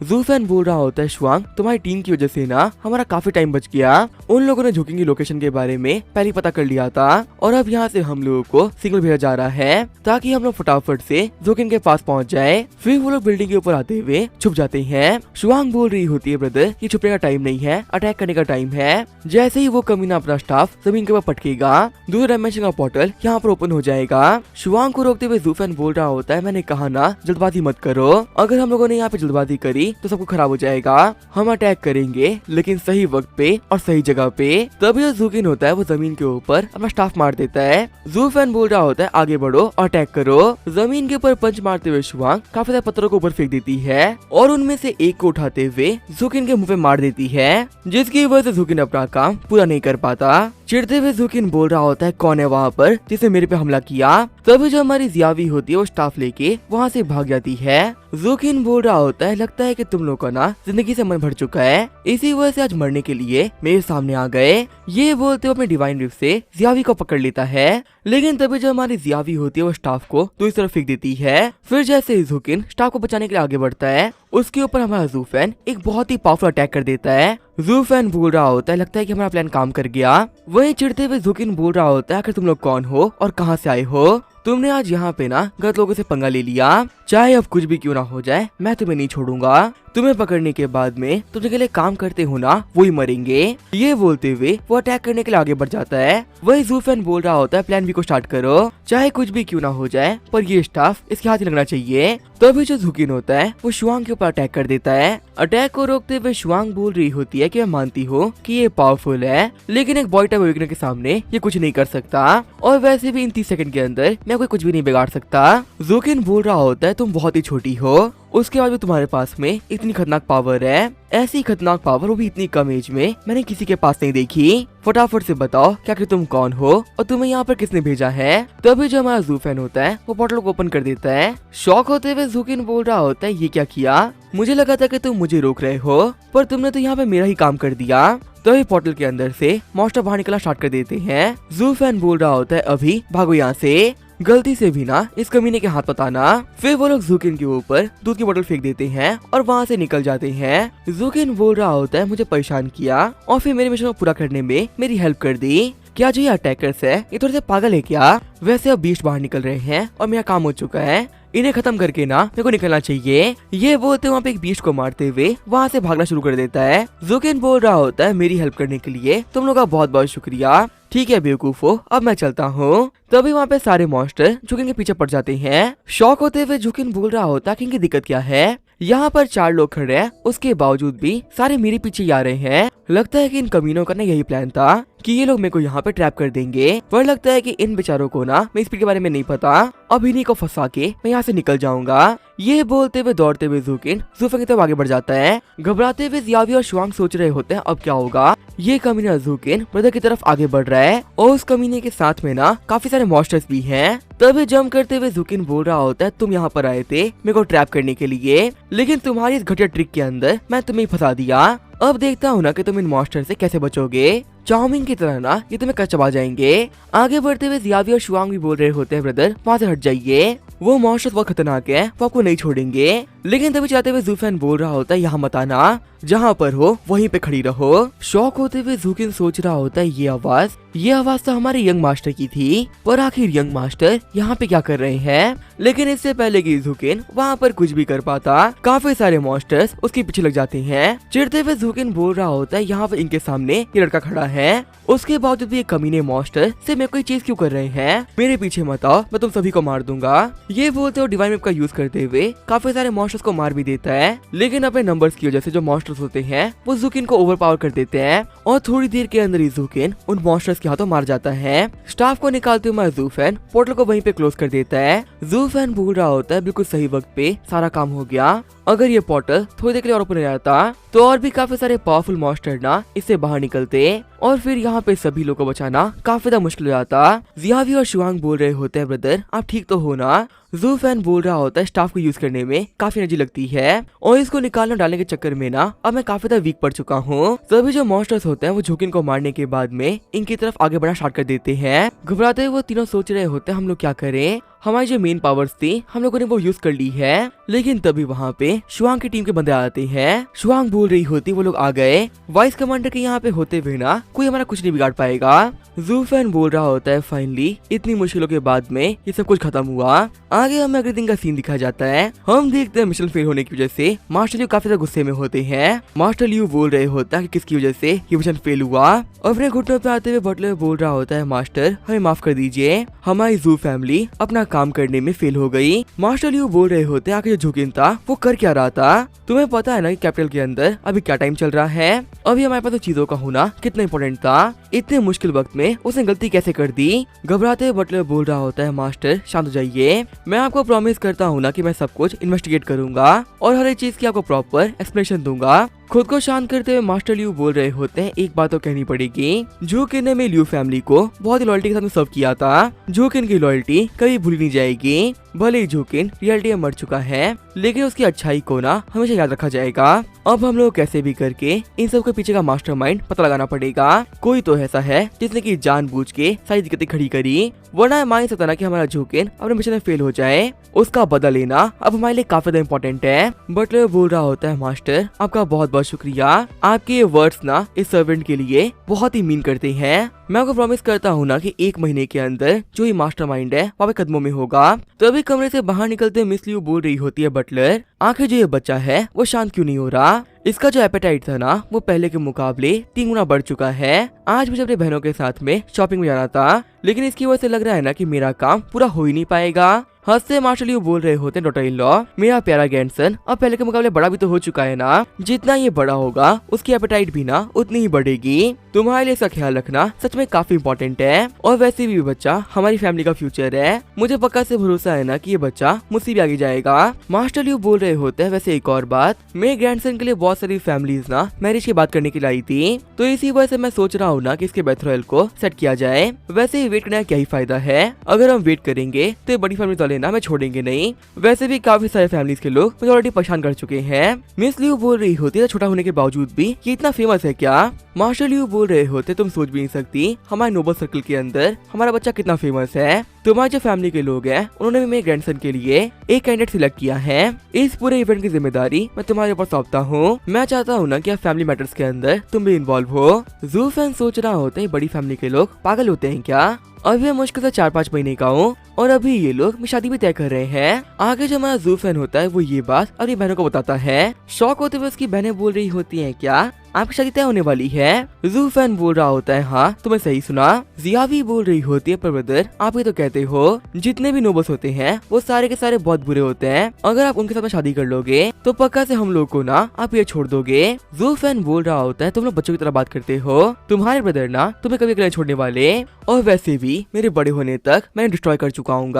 ज़ूफेन बोल रहा होता है, शुआंग तुम्हारी टीम की वजह से ना हमारा काफी टाइम बच गया। उन लोगों ने झुकिंग की लोकेशन के बारे में पहले पता कर लिया था और अब यहाँ से हम लोगों को सिग्नल भेजा जा रहा है ताकि हम लोग फटाफट से झुकिंग के पास पहुँच जाए। फिर वो लोग बिल्डिंग के ऊपर आते हुए छुप जाते हैं। शुआंग बोल रही होती है, ब्रदर ये छुपने का टाइम नहीं है, अटैक करने का टाइम है। जैसे ही वो कमीना अपना स्टाफ जमीन के ऊपर पटकेगा, दूसरे डायमेंशन का पोर्टल यहाँ पर ओपन हो जाएगा। शुआंग को रोकते हुए ज़ूफेन बोल रहा होता है, मैंने कहा ना जल्दबाजी मत करो। अगर हम लोगों ने यहाँ पे जल्दबाजी करी तो सब कुछ खराब हो जाएगा। हम अटैक करेंगे लेकिन सही वक्त पे और सही जगह पे। तभी जो ज़ूकिन होता है वो जमीन के ऊपर अपना स्टाफ मार देता है। ज़ूफेन बोल रहा होता है, आगे बढ़ो और अटैक करो। जमीन के ऊपर पंच मारते हुए शुआंग काफी सारे पत्थरों को ऊपर फेंक देती है और उनमें से एक को उठाते हुए ज़ूकिन के मुंह पे मार देती है, जिसकी वजह से ज़ूकिन अपना काम पूरा नहीं कर पाता। चिढ़ते हुए ज़ूकिन बोल रहा होता है, कौन है वहाँ पर जिसने मेरे पे हमला किया? तभी जो हमारी जियावी होती है वो स्टाफ लेके वहाँ से भाग जाती है। ज़ूकिन बोल रहा होता है, लगता है कि तुम लोग का ना जिंदगी से मन भर चुका है, इसी वजह से आज मरने के लिए मेरे सामने आ गए। ये बोलते हुए अपने डिवाइन रिफ से जियावी को पकड़ लेता है, लेकिन तभी जो हमारी जियावी होती है वो स्टाफ को दूसरी तरफ फेंक देती है। फिर जैसे ही ज़ूकिन स्टाफ को बचाने के लिए आगे बढ़ता है, उसके ऊपर हमारा ज़ूफेन एक बहुत ही पावरफुल अटैक कर देता है। ज़ूफेन बोल रहा होता है, लगता है कि हमारा प्लान काम कर गया। वहीं चिढ़ते हुए ज़ूकिन बोल रहा होता है, आखिर तुम लोग कौन हो और कहां से आए हो? तुमने आज यहाँ पे ना गलत लोगों से पंगा ले लिया। चाहे अब कुछ भी क्यों ना हो जाए, मैं तुम्हें नहीं छोड़ूंगा। तुम्हें पकड़ने के बाद में तुम जिनके लिए काम करते हो ना वही मरेंगे। ये बोलते हुए वो अटैक करने के लिए आगे बढ़ जाता है। वही ज़ूफेन बोल रहा होता है, प्लान बी को स्टार्ट करो, चाहे कुछ भी क्यों ना हो जाए, पर ये स्टाफ इसके हाथ ही लगना चाहिए। तभी जो ज़ूकिन होता है वो शुआंग के ऊपर अटैक कर देता है। अटैक को रोकते हुए शुआंग बोल रही होती है कि मैं मानती हूँ कि ये पावरफुल है, लेकिन एक बॉय टाइप अवेकनर के सामने ये कुछ नहीं कर सकता, और वैसे भी इन 30 सेकंड के अंदर मैं कोई कुछ भी नहीं बिगाड़ सकता। ज़ूकिन बोल रहा होता है, तुम बहुत ही छोटी हो, उसके बाद भी तुम्हारे पास में इतनी खतरनाक पावर है। ऐसी खतरनाक पावर वो भी इतनी कम एज में मैंने किसी के पास नहीं देखी। फटाफट से बताओ क्या कि तुम कौन हो और तुम्हें यहाँ पर किसने भेजा है? तभी जो हमारा ज़ूफेन होता है वो पोर्टल को ओपन कर देता है। शॉक होते हुए ज़ूकिन बोल रहा होता है, ये क्या किया? मुझे लगा था कि तुम मुझे रोक रहे हो, पर तुमने तो यहाँ पे मेरा ही काम कर दिया। तभी पोर्टल के अंदर से मॉन्स्टर बाहर निकलना स्टार्ट कर देते हैं। ज़ूफेन बोल रहा होता है, अभी भागो यहाँ से, गलती से भी ना इस कमीने के हाथ बताना। फिर वो लोग ज़ूकिन के ऊपर दूध की बोतल फेंक देते हैं और वहाँ से निकल जाते हैं। ज़ूकिन बोल रहा होता है, मुझे परेशान किया और फिर मेरे मिशन को पूरा करने में मेरी हेल्प कर दी। क्या जो ये अटैकर्स है ये थोड़े से पागल है क्या? वैसे अब बीस्ट बाहर निकल रहे हैं और मेरा काम हो चुका है, इन्हें खत्म करके ना मेरे को निकलना चाहिए। ये बोलते वहाँ पे एक बीस्ट को मारते हुए वहाँ से भागना शुरू कर देता है। ज़ूकिन बोल रहा होता है, मेरी हेल्प करने के लिए तुम लोग का बहुत बहुत शुक्रिया। ठीक है बेवकूफो, अब मैं चलता हूँ। तभी वहाँ पे सारे मॉन्स्टर ज़ूकिन के पीछे पड़ जाते हैं। शॉक होते हुए ज़ूकिन बोल रहा होता कि इनकी दिक्कत क्या है? यहाँ पर 4 लोग खड़े हैं, उसके बावजूद भी सारे मेरे पीछे ही आ रहे हैं। लगता है कि इन कमीनों का ना यही प्लान था कि ये लोग मेरे को यहाँ पे ट्रैप कर देंगे, पर लगता है कि इन बेचारों को ना मैं स्पीड के बारे में नहीं पता, अब इन्हीं को फंसा के मैं यहाँ से निकल जाऊंगा। ये बोलते हुए दौड़ते हुए जूकिन जूफेंग की तरफ आगे बढ़ जाता है। घबराते हुए जियावी और शुआंग सोच रहे होते हैं अब क्या होगा। ये कमीना जूकिन ब्रदर की तरफ आगे बढ़ रहा है और उस कमीने के साथ में ना काफी सारे मॉन्स्टर्स भी हैं। तभी जंप करते हुए जूकिन बोल रहा होता है तुम यहाँ पर आए थे मेरे को ट्रैप करने के लिए, लेकिन तुम्हारी इस घटिया ट्रिक के अंदर मैं तुम्हें फंसा दिया। अब देखता हूँ ना कि तुम इन मॉन्स्टर से कैसे बचोगे। चाउमिन की तरह ना ये तुम्हें चबा जाएंगे। आगे बढ़ते हुए जियावी और शुआंग भी बोल रहे होते हैं ब्रदर वहाँ से हट जाइए, वो मॉन्स्टर बहुत खतरनाक है, वो आपको नहीं छोड़ेंगे। लेकिन तभी चाहते हुए जूफेन बोल रहा होता है यहाँ मत आना, जहाँ पर हो वहीं पे खड़ी रहो। शॉक होते हुए जूकिन सोच रहा होता है ये आवाज तो हमारे यंग मास्टर की थी, पर आखिर यंग मास्टर यहाँ पे क्या कर रहे हैं। लेकिन इससे पहले कि जूकिन वहाँ पर कुछ भी कर पाता, काफी सारे मॉन्स्टर्स उसके पीछे लग जाते हैं। चिढ़ते हुए जूकिन बोल रहा होता है यहाँ पे इनके सामने ये लड़का खड़ा है, उसके बावजूद भी ये कमीने मॉन्स्टर से मैं कोई चीज क्यों कर रहे हैं, मेरे पीछे मत आओ मैं तुम सभी को मार दूंगा। ये बोलते हुए डिवाइन वेब का यूज करते हुए काफी सारे मॉन्स्टर्स को मार भी देता है, लेकिन अपने नंबर्स की वजह से जो मॉन्स्टर्स होते हैं वो जूकिन को ओवरपावर कर देते हैं और थोड़ी देर के अंदर ही जूकिन उन मॉन्स्टर्स के हाथों मार जाता है। स्टाफ को निकालते हुए जूफेन पोर्टल को वहीं पे क्लोज कर देता है। जूफेन भूल रहा होता है बिल्कुल सही वक्त पे सारा काम हो गया, अगर ये पोर्टल थोड़ी देर के लिए और ओपन हो जाता तो और भी काफी सारे पावरफुल मॉन्स्टर ना इससे बाहर निकलते और फिर यहाँ पे सभी लोगों को बचाना काफी ज्यादा मुश्किल हो जाता। जियावी और शुआंग बोल रहे होते हैं ब्रदर आप ठीक तो हो ना। जूफेन बोल रहा होता है स्टाफ को यूज करने में काफी एनर्जी लगती है और इसको निकालने डालने के चक्कर में ना अब मैं काफी ज्यादा वीक पड़ चुका हूँ। सभी जो मॉन्स्टर्स होते हैं वो जूकिन को मारने के बाद में इनकी तरफ आगे बढ़ना स्टार्ट कर देते हैं। घबराते हुए वो तीनों सोच रहे होते हैं हम लोग क्या करें, हमारी जो मेन पावर्स थी हम लोगों ने वो यूज कर ली है। लेकिन तभी वहाँ पे शुआंग की टीम के बंदे आते हैं। शुआंग बोल रही होती वो लोग आ गए, वाइस कमांडर के यहाँ पे होते हुए ना कोई हमारा कुछ नहीं बिगाड़ पाएगा। जूफेन बोल रहा होता है फाइनली इतनी मुश्किलों के बाद में ये सब कुछ खत्म हुआ। आगे हमें अगले दिन का सीन दिखाया जाता है। हम देखते हैं मिशन फेल होने की वजह से मास्टर लियू काफी ज्यादा गुस्से में होते हैं। मास्टर लियू बोल रहे होता है कि किसकी वजह से ये मिशन फेल हुआ। अपने घुटनों पे आते हुए बटलर बोल रहा होता है मास्टर हमें माफ कर दीजिए, हमारी जू फैमिली अपना काम करने में फेल हो गई। मास्टर लियू बोल रहे होते हैं आखिर जो जूकिन था वो कर क्या रहा था, तुम्हें पता है ना कि कैपिटल के अंदर अभी क्या टाइम चल रहा है, अभी हमारे पास तो चीजों का होना कितना इंपॉर्टेंट था, इतने मुश्किल वक्त में उसने गलती कैसे कर दी। घबराते हुए बटलर बोल रहा होता है मास्टर शांत हो जाइए, मैं आपको प्रॉमिस करता हूँ ना कि मैं सब कुछ इन्वेस्टिगेट करूंगा और हर एक चीज की आपको प्रॉपर एक्सप्लेनेशन दूंगा। खुद को शांत करते हुए मास्टर लियू बोल रहे होते हैं एक बात तो कहनी पड़ेगी, जूकिन ने मेरी लियू फैमिली को बहुत ही लॉयल्टी के साथ सर्व किया था, जूकिन की लॉयल्टी कभी भूली नहीं जाएगी। भले ही जूकिन रियलिटी में मर चुका है लेकिन उसकी अच्छाई को ना हमेशा याद रखा जाएगा। अब हम लोग कैसे भी करके इन सब के पीछे का मास्टरमाइंड पता लगाना पड़ेगा, कोई तो ऐसा है जिसने की जानबूझ के सारी दिक्कतें खड़ी करी, वरना मान सकता ना कि हमारा जूकिन अपने मिशन में फेल हो जाए, उसका बदला लेना अब हमारे लिए काफी ज्यादा इम्पोर्टेंट है। बटलर बोल रहा होता है मास्टर आपका बहुत बहुत शुक्रिया, आपके ये वर्ड्स ना इस सर्वेंट के लिए बहुत ही मीन करते हैं। मैं आपको प्रॉमिस करता हूँ ना कि 1 महीने के अंदर जो ये मास्टरमाइंड है वो कदमों में होगा। तभी कमरे से बाहर निकलते मिस लियू बोल रही होती है बटलर आखिर जो ये बच्चा है वो शांत क्यों नहीं हो रहा, इसका जो एपेटाइट था ना वो पहले के मुकाबले 3 गुना बढ़ चुका है। आज मुझे अपने बहनों के साथ में शॉपिंग में जाना था लेकिन इसकी वजह से लग रहा है ना कि मेरा काम पूरा हो ही नहीं पाएगा। हंसते मास्टर लियू बोल रहे होते डॉटर इन लॉ मेरा प्यारा ग्रैंडसन अब पहले के मुकाबले बड़ा भी तो हो चुका है ना, जितना ये बड़ा होगा उसकी एपेटाइट भी ना उतनी ही बढ़ेगी, तुम्हारे लिए इसका ख्याल रखना सच में काफी इम्पोर्टेंट है और वैसे भी बच्चा हमारी फैमिली का फ्यूचर है, मुझे पक्का से भरोसा है ना कि ये बच्चा मुझसे भी आगे जाएगा। मास्टर लियू बोल रहे होते हैं वैसे एक और बात, मेरे ग्रैंडसन के लिए बहुत सारी फैमिलीज ना मैरिज की बात करने के लिए आई थी, तो इसी वजह से मैं सोच रहा हूँ ना कि इसके बेथ रॉयल को सेट किया जाए। वैसे ही वेट करने का क्या ही फायदा है, अगर हम वेट करेंगे तो बड़ी फैमिली वाले ना मैं छोड़ेंगे नहीं, वैसे भी काफी सारे फैमिलीज के लोग मुझे ऑलरेडी परेशान कर चुके हैं। मिस लियू बोल रही होती है छोटा होने के बावजूद भी ये इतना फेमस है क्या। मास्टर लियू बोल रहे होते तुम सोच भी नहीं सकती हमारे नोबल सर्कल के अंदर हमारा बच्चा कितना फेमस है, तुम्हारे जो फैमिली के लोग हैं उन्होंने भी मेरे ग्रैंडसन के लिए एक कैंडिडेट सिलेक्ट किया है, इस पूरे इवेंट की जिम्मेदारी मैं तुम्हारे ऊपर सौंपता हूँ, मैं चाहता हूँ ना कि फैमिली मैटर्स के अंदर तुम भी इन्वॉल्व हो। जूफेन सोच रहा होता है बड़ी फैमिली के लोग पागल होते हैं क्या, अभी मैं मुश्किल से 4-5 महीने का हूँ और अभी ये लोग मेरी शादी भी तय कर रहे हैं। आगे जो हमारा जू फैन होता है वो ये बात अपनी बहनों को बताता है। शौक होते हुए उसकी बहनें बोल रही होती हैं, क्या आपकी शादी तय होने वाली है? जू फैन बोल रहा होता है, हाँ तुम्हें सही सुना। जिया भी बोल रही होती है, पर ब्रदर आप ये तो कहते हो जितने भी नोबल्स होते हैं वो सारे के सारे बहुत बुरे होते हैं, अगर आप उनके साथ में शादी कर लोगे तो पक्का से हम लोग को ना आप ये छोड़ दोगे। जू फैन बोल रहा होता है, तुम लोग बच्चों की तरह बात करते हो, तुम्हारे ब्रदर ना तुम्हें कभी अकेले छोड़ने वाले, और वैसे भी मेरे बड़े होने तक मैं डिस्ट्रॉय कर चुका हूँ,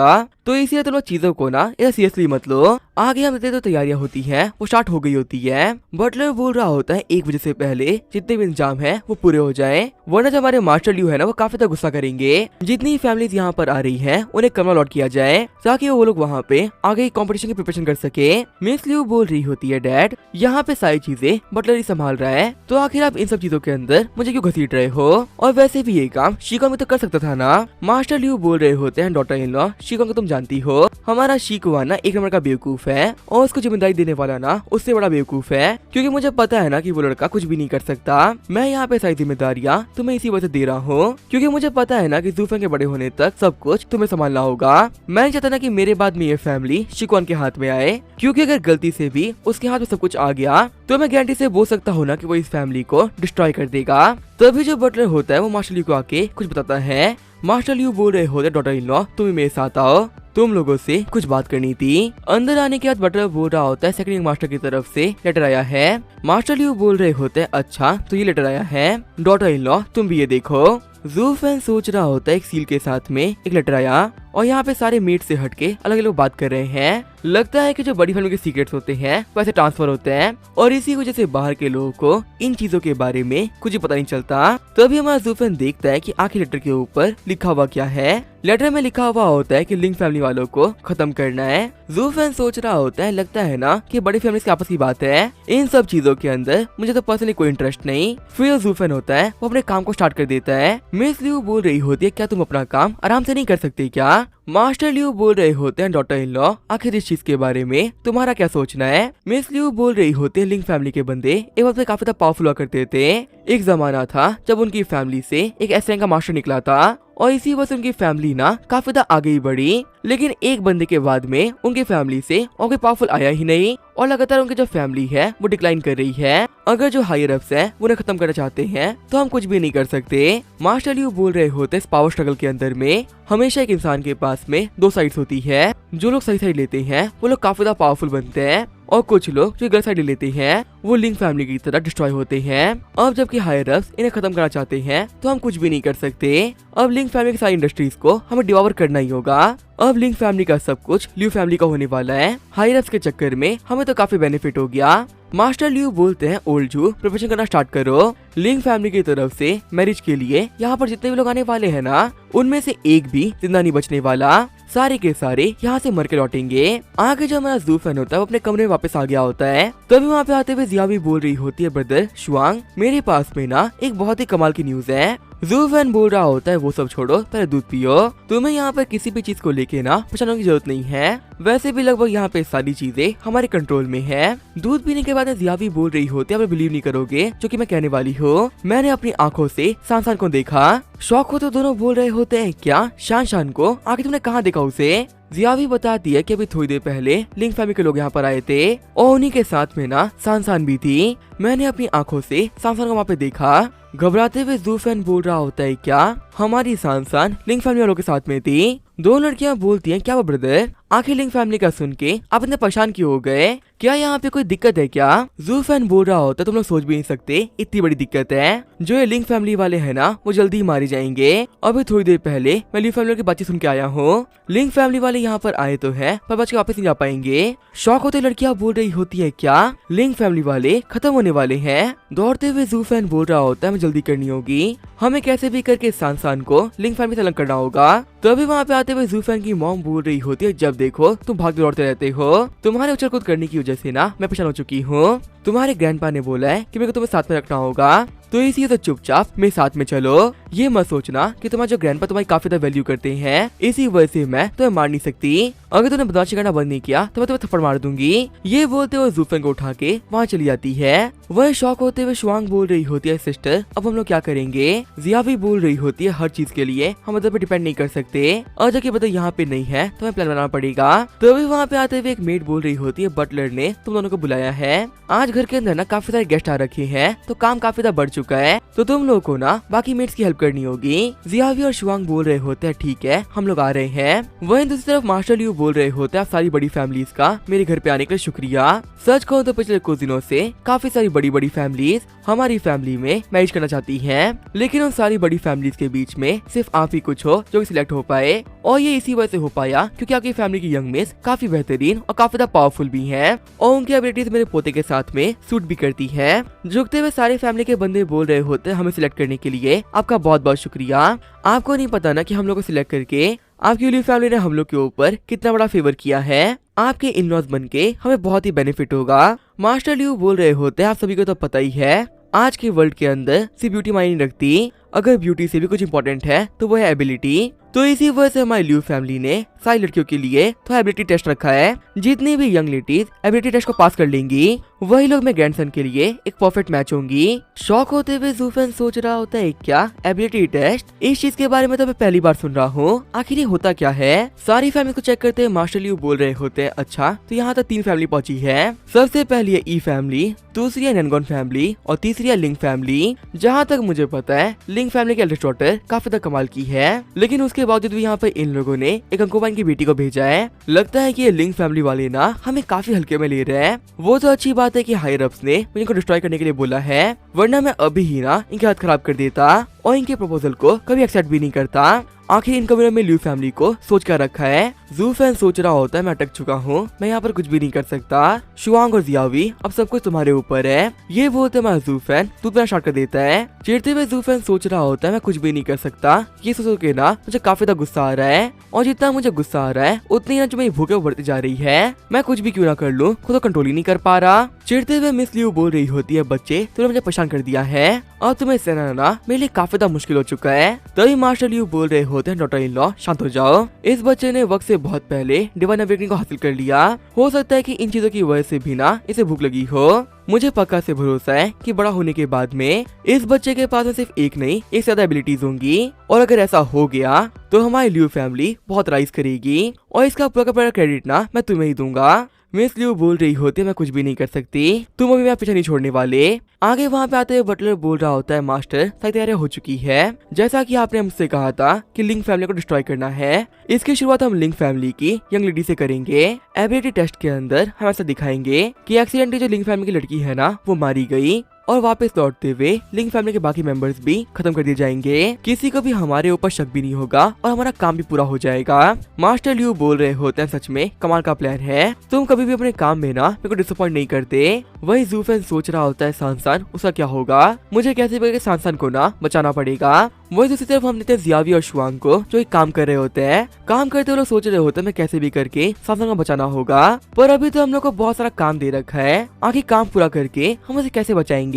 तो इसीलिए तुम लोग चीजों को ना इतना सीरियसली मत लो। आगे हम तो तैयारियां होती हैं वो स्टार्ट हो गई होती है। बटलर बोल रहा होता है 1 बजे से पहले जितने भी इंतजाम है वो पूरे हो जाए, वरना जो हमारे मास्टर ल्यू है ना वो काफी तक गुस्सा करेंगे। जितनी फैमिलीज यहाँ पर आ रही हैं उन्हें कमरा अलॉट किया जाए ताकि वो लोग वहाँ पे आगे कंपटीशन की प्रिपरेशन कर सके। मिस ल्यू बोल रही होती है, डैड यहाँ पे सारी चीजें बटलर ही संभाल रहा है, तो आखिर आप इन सब चीजों के अंदर मुझे क्यों घसीट रहे हो, और वैसे भी ये काम शिकॉन में तो कर सकता था ना। मास्टर ल्यू बोल रहे होते हैं, डॉटर इन लॉ शिकॉन को तुम जानती हो, हमारा शिकवा ना 1 नंबर का बेवकूफ है और उसको जिम्मेदारी देने वाला ना उससे बड़ा बेवकूफ है, क्योंकि मुझे पता है ना कि वो लड़का कुछ भी नहीं कर सकता। मैं यहाँ पे सारी जिम्मेदारियाँ तुम्हें इसी वजह से दे रहा हूँ, क्योंकि मुझे पता है ना कि जू फैन के बड़े होने तक सब कुछ तुम्हें संभालना होगा। मैं नहीं चाहता ना कि मेरे बाद में ये फैमिली शिकॉन के हाथ में आए, क्योंकि अगर गलती से भी उसके हाथ में सब कुछ आ गया तो मैं गारंटी से बोल सकता हूँ ना कि वो इस फैमिली को डिस्ट्रॉय कर देगा। तभी जो बटलर होता है वो मास्टर ल्यू को आके कुछ बताता है। मास्टर ल्यू बोल रहे होते, डॉटर इन लॉ तुम मेरे साथ आओ, तुम लोगों से कुछ बात करनी थी। अंदर आने के बाद बटलर बोल रहा होता है, सेकंड मास्टर की तरफ से लेटर आया है। मास्टर ल्यू बोल रहे होते हैं, अच्छा तो ये लेटर आया है, डॉटर इन लॉ तुम भी ये देखो। जू फैन सोच रहा होता है एक सील के साथ में एक लेटर आया और यहाँ पे सारे मीट से हटके अलग अलग बात कर रहे हैं। लगता है कि जो बड़ी फैमिली के सीक्रेट्स होते हैं वैसे ट्रांसफर होते हैं और इसी वजह से बाहर के लोगों को इन चीजों के बारे में कुछ भी पता नहीं चलता। तभी हमारा जू फैन देखता है कि आखिर लेटर के ऊपर लिखा हुआ क्या है। लेटर में लिखा हुआ होता है कि लिंक फैमिली वालों को खत्म करना है। जू फैन सोच रहा होता है, लगता है ना कि बड़ी फैमिली की आपस की बात है, इन सब चीजों के अंदर मुझे तो पर्सनली कोई इंटरेस्ट नहीं। फिर जू फैन होता है वो अपने काम को स्टार्ट कर देता है। मिस ल्यू बोल रही होती है, क्या तुम अपना काम आराम से नहीं कर सकते क्या? मास्टर ल्यू बोल रहे होते हैं, डॉटर इन लॉ आखिर इस चीज के बारे में तुम्हारा क्या सोचना है? मिस ल्यू बोल रही होती है, लिंक फैमिली के बंदे एक वक्त काफी पावरफुल हुआ करते थे। एक जमाना था जब उनकी फैमिली से एक ऐसे रैंक का मास्टर निकला था और इसी वजह से उनकी फैमिली ना काफी आगे ही बढ़ी, लेकिन एक बंदे के बाद में उनकी फैमिली से और कोई पावरफुल आया ही नहीं और लगातार उनकी जो फैमिली है वो डिक्लाइन कर रही है। अगर जो हायर अप्स है उन्हें खत्म करना चाहते हैं तो हम कुछ भी नहीं कर सकते। मास्टर ल्यू बोल रहे होते इस पावर स्ट्रगल के अंदर में हमेशा एक इंसान के पास में 2 साइड्स होती है। जो लोग सही साइड लेते हैं वो लोग काफी पावरफुल बनते हैं और कुछ लोग जो गलत साइड लेते हैं वो लिंक फैमिली की तरह डिस्ट्रॉय होते हैं। अब जबकि हायर अप्स इन्हें खत्म करना चाहते हैं तो हम कुछ भी नहीं कर सकते। अब लिंक फैमिली की सारी इंडस्ट्रीज को हमें डिवावर करना ही होगा। अब लिंक फैमिली का सब कुछ ल्यू फैमिली का होने वाला है। हायर अप्स के चक्कर में हमें तो काफी बेनिफिट हो गया। मास्टर ल्यू बोलते हैं, ओल्ड जू प्रिपरेशन करना स्टार्ट करो। लिंक फैमिली की तरफ से मैरिज के लिए यहाँ पर जितने भी लोग आने वाले हैं ना उनमें से एक भी जिंदा नहीं बचने वाला, सारे के सारे यहाँ से मर के लौटेंगे। आगे जो हमारा जू फैन होता है वो अपने कमरे में वापस आ गया होता है। तभी वहाँ पे आते हुए जिया भी बोल रही होती है, ब्रदर शुआंग मेरे पास में ना एक बहुत ही कमाल की न्यूज है। जू फैन बोल रहा होता है, वो सब छोड़ो पहले दूध पियो, तुम्हें यहाँ पर किसी भी चीज को लेके ना परेशान की जरूरत नहीं है, वैसे भी लगभग यहाँ पे सारी चीजें हमारे कंट्रोल में है। दूध पीने के बाद जिया भी बोल रही होती है, आप बिलीव नहीं करोगे जो कि मैं कहने वाली हूँ, मैंने अपनी आंखों से शान को देखा। शौक हो तो दोनों बोल रहे होते हैं, क्या शान को आखिर तुमने कहाँ देखा उसे? जिया भी बताती है कि अभी थोड़ी देर पहले लिंक फैमिली के लोग यहाँ पर आए थे और उन्हीं के साथ में ना शान भी थी। मैंने अपनी आंखों से शान को वहाँ पे देखा। घबराते हुए जू फैन बोल रहा होता है, क्या हमारी शान लिंक फैमिली वालों के साथ में थी? 2 लड़कियां बोलती हैं, क्या वो ब्रदर आखिर लिंक फैमिली का सुन के आप इतने परेशान क्यों हो गए? क्या यहाँ पे कोई दिक्कत है क्या? जू फैन बोल रहा होता, तुम लोग सोच भी नहीं सकते इतनी बड़ी दिक्कत है। जो ये लिंक फैमिली वाले हैं ना वो जल्दी ही मारे जाएंगे। अभी थोड़ी देर पहले मैं लिंक फैमिली की बातचीत सुन के आया हूँ। लिंक फैमिली वाले यहाँ पर आए तो है पर बच के वापस नहीं जा पाएंगे। शौक होते लड़कियां बोल रही होती है, क्या लिंक फैमिली वाले खत्म होने वाले हैं? दौड़ते हुए जू फैन बोल रहा होता है, हमें जल्दी करनी होगी, हमें कैसे भी करके शान को लिंक फैमिली से अलग करना होगा। तभी वहाँ पे आते हुए जू फैन की मॉम बोल रही होती है, जब देखो तुम भाग दौड़ते रहते हो, तुम्हारे उछल कूद करने की वजह से ना मैं परेशान हो चुकी हूँ। तुम्हारे ग्रैंडपा ने बोला है कि मेरे को तुम्हें साथ में रखना होगा। तो इसी से चुपचाप मेरे साथ में चलो। ये मत सोचना कि तुम्हारे जो ग्रैंडपा तुम्हारी काफी ज्यादा वैल्यू करते हैं, इसी वजह से मैं तुम्हें मार नहीं सकती। अगर तुमने बदमाशी करना बंद नहीं किया तो मैं तुम्हें थप्पड़ मार दूंगी। ये बोलते हुए जूफेन को उठा के वहाँ चली जाती है। वह शौक होते हुए शुआंग बोल रही होती है, सिस्टर अब हम लोग क्या करेंगे? जिया भी बोल रही होती है, हर चीज के लिए हम उधर पे डिपेंड नहीं कर सकते, और जबकि बता यहाँ पे नहीं है तो हमें प्लान बनाना पड़ेगा। तभी वहाँ पे आते हुए एक मेड बोल रही होती है, बटलर ने तुम दोनों को बुलाया है। आज घर के अंदर ना काफी सारे गेस्ट आ रखे हैं, तो काम काफी ज्यादा बढ़ चुका है, तो तुम लोगों को ना बाकी मेड्स की हेल्प करनी होगी। जियावी और शुआंग बोल रहे होते हैं, ठीक है हम लोग आ रहे हैं। वहीं दूसरी तरफ मास्टर लियू बोल रहे होते हैं, सारी बड़ी फैमिलीज का मेरे घर पे आने के लिए शुक्रिया। सच कहूं तो पिछले कुछ दिनों से काफी सारी बड़ी बड़ी फैमिलीज हमारी फैमिली में मैरिज करना चाहती हैं, लेकिन उन सारी बड़ी फैमिलीज के बीच में सिर्फ आप ही कुछ हो जो सिलेक्ट हो पाए, और ये इसी वजह से हो पाया क्योंकि आपकी फैमिली की यंग मिस काफी बेहतरीन और काफी ज्यादा पावरफुल भी हैं, और उनकी एबिलिटीज मेरे पोते के साथ में सूट भी करती है। झुकते हुए सारे फैमिली के बंदे बोल रहे होते हैं, हमें सिलेक्ट करने के लिए आपका बहुत बहुत शुक्रिया। आपको नहीं पता ना कि हम लोग को सिलेक्ट करके आपकी लियू फैमिली ने हम लोग के ऊपर कितना बड़ा फेवर किया है। आपके इन-लॉज बन के हमें बहुत ही बेनिफिट होगा। मास्टर लियू बोल रहे होते हैं, आप सभी को तो पता ही है आज के वर्ल्ड के अंदर सिर्फ ब्यूटी मायने नहीं रखती, अगर ब्यूटी से भी कुछ इंपॉर्टेंट है तो वो है एबिलिटी। तो इसी वजह से हमारी लियू फैमिली ने सारी लड़कियों के लिए तो एबिलिटी टेस्ट रखा है। जितनी भी यंग लेडीज एबिलिटी टेस्ट को पास कर लेंगी, वही लोग मेरे ग्रैंडसन के लिए एक परफेक्ट मैच होंगी। शौक होते हुए जूफेन सोच रहा होता है, क्या एबिलिटी टेस्ट? इस चीज के बारे में तो मैं पहली बार सुन रहा हूँ, आखिर ये होता क्या है? सारी फैमिली को चेक करते हुए मास्टर लियू बोल रहे होते हैं, अच्छा तो यहाँ तक 3 फैमिली पहुंची है। सबसे पहली है ई फैमिली, दूसरी है नैनगॉन फैमिली और तीसरी है लिंग फैमिली। जहाँ तक मुझे पता है लिंग फैमिली की एल्डेस्ट डॉटर काफी ज्यादा कमाल की है, लेकिन उसके बावजूद भी यहाँ पे इन लोगों ने एक अंकोबाइन की बेटी को भेजा है। लगता है कि ये लिंग फैमिली वाले ना हमें काफी हल्के में ले रहे हैं। वो तो अच्छी बात है कि हायर अप्स ने मुझे इनको डिस्ट्रॉय करने के लिए बोला है, वरना मैं अभी ही ना इनकी हाथ खराब कर देता और इनके प्रपोजल को कभी एक्सेप्ट भी नहीं करता। आखिर इन कमरे में लियू फैमिली को सोच कर रखा है। जूफेन सोच रहा होता है, मैं अटक चुका हूँ, मैं यहाँ पर कुछ भी नहीं कर सकता। शुआंग और जियावी अब सब कुछ तुम्हारे ऊपर है। ये बोलते मैं जूफेन तू अपना स्टार्ट कर देता है। चिढ़ते हुए जूफेन सोच रहा होता है, मैं कुछ भी नहीं कर सकता। ये सोच के ना मुझे काफी ज्यादा गुस्सा आ रहा है, और जितना मुझे गुस्सा आ रहा है उतनी ना जो मेरी भूखे बढ़ती जा रही है। मैं कुछ भी क्यों ना कर लूँ, खुद को कंट्रोल ही नहीं कर पा रहा। चिढ़ते हुए मिस लियू बोल रही होती है, बच्चे तुमने मुझे परेशान कर दिया है और तुम्हें सहना मेरे लिए काफी ज्यादा मुश्किल हो चुका है। तभी मास्टर लियू बोल रहे होते हैं, डॉटर इन लॉ शांत हो जाओ। इस बच्चे ने वक्त से बहुत पहले डिवाइन अवेकनिंग को हासिल कर लिया। हो सकता है कि इन चीजों की वजह से भी ना इसे भूख लगी हो। मुझे पक्का से भरोसा है कि बड़ा होने के बाद में इस बच्चे के पास में सिर्फ एक नहीं एक से ज्यादा एबिलिटीज होंगी, और अगर ऐसा हो गया तो हमारी लियू फैमिली बहुत राइज करेगी, और इसका पूरा क्रेडिट ना मैं तुम्हें ही दूंगा। मिस लियू बोल रही होती है, मैं कुछ भी नहीं कर सकती, तुम अभी मैं पीछे नहीं छोड़ने वाले। आगे वहाँ पे आते हुए बटलर बोल रहा होता है, मास्टर सारी तैयारियां हो चुकी है। जैसा कि आपने हमसे कहा था कि लिंग फैमिली को डिस्ट्रॉय करना है, इसकी शुरुआत हम लिंग फैमिली की यंग लेडी से करेंगे। एबिलिटी टेस्ट के अंदर हम ऐसा दिखाएंगे कि एक्सीडेंटली जो लिंग फैमिली की लड़की है ना वो मारी गई, और वापस लौटते हुए लिंग फैमिली के बाकी मेंबर्स भी खत्म कर दिए जाएंगे। किसी को भी हमारे ऊपर शक भी नहीं होगा और हमारा काम भी पूरा हो जाएगा। मास्टर लियू बोल रहे होते हैं, सच में कमाल का प्लान है, तुम कभी भी अपने काम में ना मेरे को डिसअपॉइंट नहीं करते। वही जूफेन सोच रहा होता है, सांसान उसका क्या होगा, मुझे कैसे भी करके सांसान को ना बचाना पड़ेगा। वही दूसरी तरफ हम लेते हैं जियावी और शुआंग को, जो एक काम कर रहे होते हैं। काम करते हुए लोग सोच रहे होते हैं मैं कैसे भी करके सांसान को बचाना होगा, पर अभी तो हम लोग को बहुत सारा काम दे रखा है, आगे काम पूरा करके हम उसे कैसे बचाएंगे।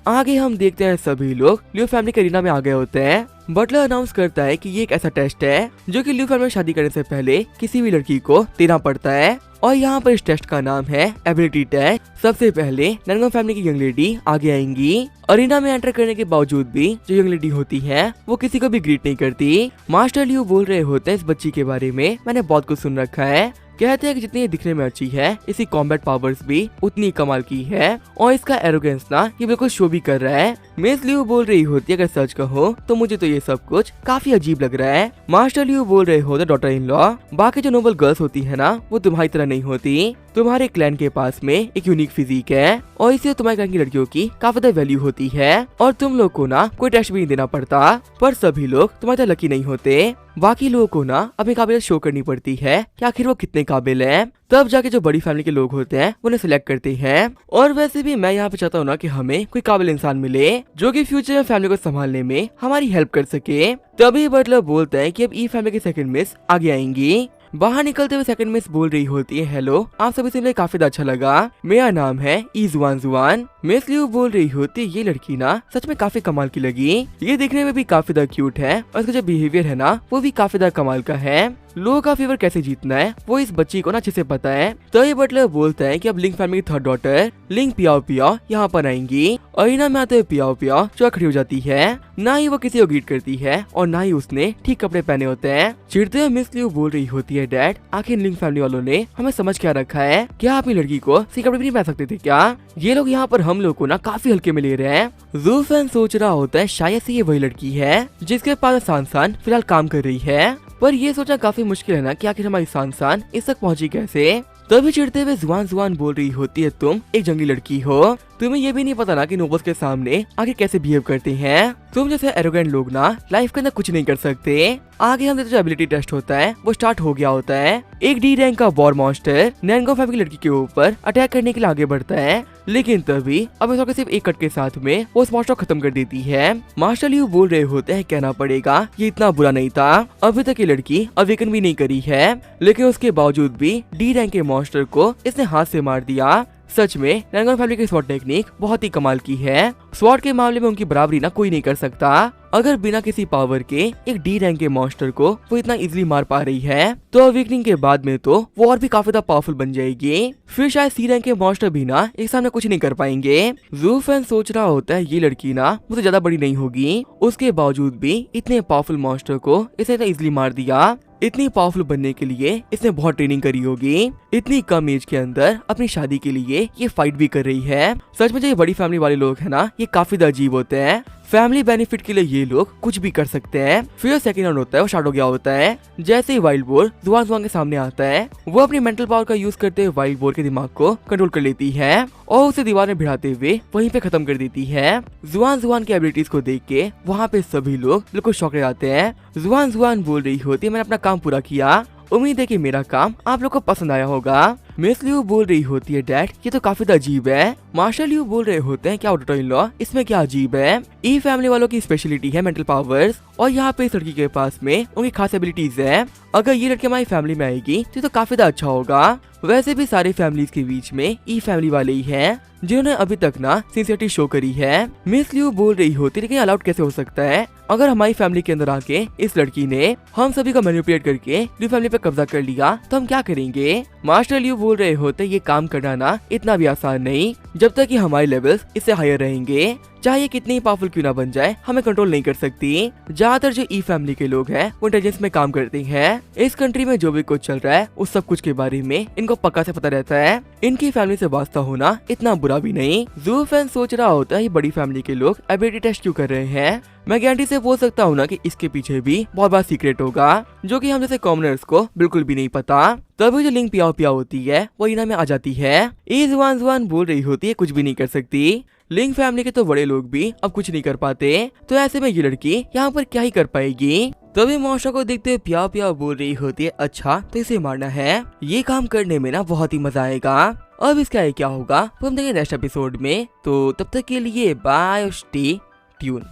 आगे हम देखते हैं सभी लोग लियू फैमिली के अरीना में आ गए होते हैं। बटलर अनाउंस करता है कि ये एक ऐसा टेस्ट है जो कि लियू फैमिली में शादी करने से पहले किसी भी लड़की को देना पड़ता है, और यहाँ पर इस टेस्ट का नाम है एबिलिटी टेस्ट। सबसे पहले नैनगॉन फैमिली की यंग लेडी आगे आएंगी। अरीना में एंटर करने के बावजूद भी जो यंग लेडी होती है वो किसी को भी ग्रीट नहीं करती। मास्टर लियू बोल रहे होते हैं, इस बच्ची के बारे में मैंने बहुत कुछ सुन रखा है, कहते हैं कि जितनी ये दिखने में अच्छी है, इसकी कॉम्बैट पावर्स भी उतनी कमाल की है, और इसका एरोगेंस ना ये बिल्कुल शो भी कर रहा है। मिस लियू बोल रही होती है, अगर सच कहो तो मुझे तो ये सब कुछ काफी अजीब लग रहा है। मास्टर लियू बोल रहे होते, डॉटर इन लॉ बाकी जो नोबल गर्ल्स होती है ना वो तुम्हारी तरह नहीं होती, तुम्हारे क्लैन के पास में एक यूनिक फिजिक है, और इससे तुम्हारे क्लैन की लड़कियों की काफी ज्यादा वैल्यू होती है, और तुम लोग को ना कोई टेस्ट भी नहीं देना पड़ता। पर सभी लोग तुम्हारे तरह लकी नहीं होते, बाकी लोगों को ना अपनी काबिलियत शो करनी पड़ती है कि आखिर वो कितने काबिल हैं, तब जाके जो बड़ी फैमिली के लोग होते हैं उन्हें सिलेक्ट करते हैं। और वैसे भी मैं यहाँ पे चाहता हूँ ना कि हमें कोई काबिल इंसान मिले जो कि फ्यूचर में फैमिली को संभालने में हमारी हेल्प कर सके। तभी बटलर बोलता है कि अब ई फैमिली की सेकंड मिस आगे आएंगी। बाहर निकलते हुए सेकंड मिस बोल रही होती है, हेलो, आप सभी से मिलकर काफी अच्छा लगा, मेरा नाम है ईजुआन जुआन। मिस लियू बोल रही होती है, ये लड़की ना सच में काफी कमाल की लगी, ये दिखने में भी काफी ज्यादा क्यूट है और इसका जो बिहेवियर है ना वो भी काफी ज्यादा कमाल का है। लोगों का फेवर कैसे जीतना है वो इस बच्ची को ना अच्छे से पता है। तो ये बटलर बोलता है कि अब लिंक फैमिली की थर्ड डॉटर लिंक पियाओ पियाओ यहाँ पर आएंगी। अरीना में आते हुए पियाओ पियाओ जो खड़ी हो जाती है, ना ही वो किसी को ग्रीट करती है और ना ही उसने ठीक कपड़े पहने होते हैं। चिढ़ते हुए मिस लियू बोल रही होती है, डैड आखिर लिंक फैमिली वालों ने हमें समझ क्या रखा है, क्या अपनी लड़की को सी कपड़े भी नहीं पहन सकते थे क्या? ये लोग यहाँ पर हम लोग को ना काफी हल्के में ले रहे हैं। जू फैन सोच रहा होता है शायद से ये वही लड़की है जिसके पास सान फिलहाल काम कर रही है, पर ये सोचना काफी मुश्किल है ना कि आखिर हमारी सान इस तक पहुंची कैसे। तभी चिढ़ते हुए जुआन जुआन बोल रही होती है, तुम एक जंगली लड़की हो, तुम्हें ये भी नहीं पता ना कि नोबल्स के सामने आगे कैसे बिहेव करते हैं। तुम जैसे एरोगेंट लोग ना लाइफ के अंदर कुछ नहीं कर सकते। आगे हम जो एबिलिटी टेस्ट होता है वो स्टार्ट हो गया होता है। एक डी रैंक का वॉर मॉन्स्टर नैनगो फैमिली की लड़की के ऊपर अटैक करने के लिए आगे बढ़ता है, लेकिन तभी अब इस सिर्फ एक कट के साथ में वो उस मॉन्स्टर को खत्म कर देती है। मास्टर लियू बोल रहे होते हैं, कहना पड़ेगा ये इतना बुरा नहीं था, अभी तक ये लड़की अवेकन भी नहीं करी है, लेकिन उसके बावजूद भी डी रैंक के मॉन्स्टर को इसने हाथ से मार दिया। सच में नैनगो फैमिली की स्वॉर्ड टेक्निक बहुत ही कमाल की है। स्वॉर्ड के मामले में उनकी बराबरी ना कोई नहीं कर सकता। अगर बिना किसी पावर के एक डी रैंक के मॉन्स्टर को वो इतना इजीली मार पा रही है, तो अवेकनिंग के बाद में तो वो और भी काफी ज्यादा पावरफुल बन जाएगी। फिर शायद सी रैंक के मॉन्स्टर भी ना एक सामने कुछ नहीं कर पाएंगे। जू फैन सोच रहा होता है, ये लड़की ना मुझसे ज्यादा बड़ी नहीं होगी, उसके बावजूद भी इतने पावरफुल मॉन्स्टर को इसने इतना इजीली मार दिया। इतनी पावरफुल बनने के लिए इसने बहुत ट्रेनिंग करी होगी। इतनी कम एज के अंदर अपनी शादी के लिए ये फाइट भी कर रही है। सच में जो ये बड़ी फैमिली वाले लोग हैं ना ये काफी अजीब होते हैं। फैमिली बेनिफिट के लिए ये लोग कुछ भी कर सकते हैं। फिर सेकंड राउंड होता है वो स्टार्ट हो गया होता है। जैसे ही वाइल्ड बोर जुआन जुआन के सामने आता है, वो अपनी मेंटल पावर का यूज करते हुए वाइल्ड बोर के दिमाग को कंट्रोल कर लेती है और उसे दीवार में भिड़ाते हुए वहीं पे खत्म कर देती है। जुआन जुआन की एबिलिटीज को देख के वहाँ पे सभी लोग बिल्कुल शॉक रह जाते हैं। जुआन जुआन बोल रही होती है, मैंने अपना काम पूरा किया, उम्मीद है कि मेरा काम आप लोग को पसंद आया होगा। मिस लियू बोल रही होती है, डैड ये तो काफी अजीब है। मार्शल लियू बोल रहे होते हैं, क्या डॉटर इन लॉ इसमें क्या अजीब है, ई फैमिली वालों की स्पेशलिटी है मेंटल पावर्स और यहाँ पे इस लड़की के पास में उनकी खास एबिलिटीज है। अगर ये लड़की हमारी फैमिली में आएगी तो काफी अच्छा होगा। वैसे भी सारी फैमिलीज के बीच में ई फैमिली वाले ही हैं जिन्होंने अभी तक ना सिंसियरिटी शो करी है। मिस लियू बोल रही होती है, लेकिन अलाउड कैसे हो सकता है? अगर हमारी फैमिली के अंदर आके इस लड़की ने हम सभी को मैनिपुलेट करके लियू फैमिली पे कब्जा कर लिया तो हम क्या करेंगे? मास्टर लियू बोल रहे होते, ये काम करना ना इतना भी आसान नहीं, जब तक कि हमारे लेवल्स इससे हायर रहेंगे। चाहे कितनी ही पावरफुल क्यों ना बन जाए, हमें कंट्रोल नहीं कर सकती। ज्यादातर जो ई फैमिली के लोग हैं वो इंटेलिजेंस में काम करते हैं। इस कंट्री में जो भी कुछ चल रहा है उस सब कुछ के बारे में इनको पक्का से पता रहता है। इनकी फैमिली से वास्ता होना इतना बुरा भी नहीं। जू फैन सोच रहा होता है, ये बड़ी फैमिली के लोग एबिलिटी टेस्ट क्यों कर रहे हैं? मैं गारंटी से बोल सकता हूँ ना कि इसके पीछे भी बहुत बड़ा सीक्रेट होगा जो कि हम जैसे कॉमनर्स को बिल्कुल भी नहीं पता। तभी जो लिंक पियाओ पियाओ होती है वो इना में आ जाती है। ये जुआन जुआन बोल रही होती है, कुछ भी नहीं कर सकती। लिंक फैमिली के तो बड़े लोग भी अब कुछ नहीं कर पाते, तो ऐसे में ये लड़की यहाँ पर क्या ही कर पाएगी? तभी मौसा को देखते हुए पियाओ पियाओ बोल रही होती है, अच्छा तो इसे मारना है, ये काम करने में ना बहुत ही मजा आएगा। अब इसका क्या होगा वो हम देखेंगे नेक्स्ट एपिसोड में। तो तब तक के लिए बाय, स्टे ट्यून।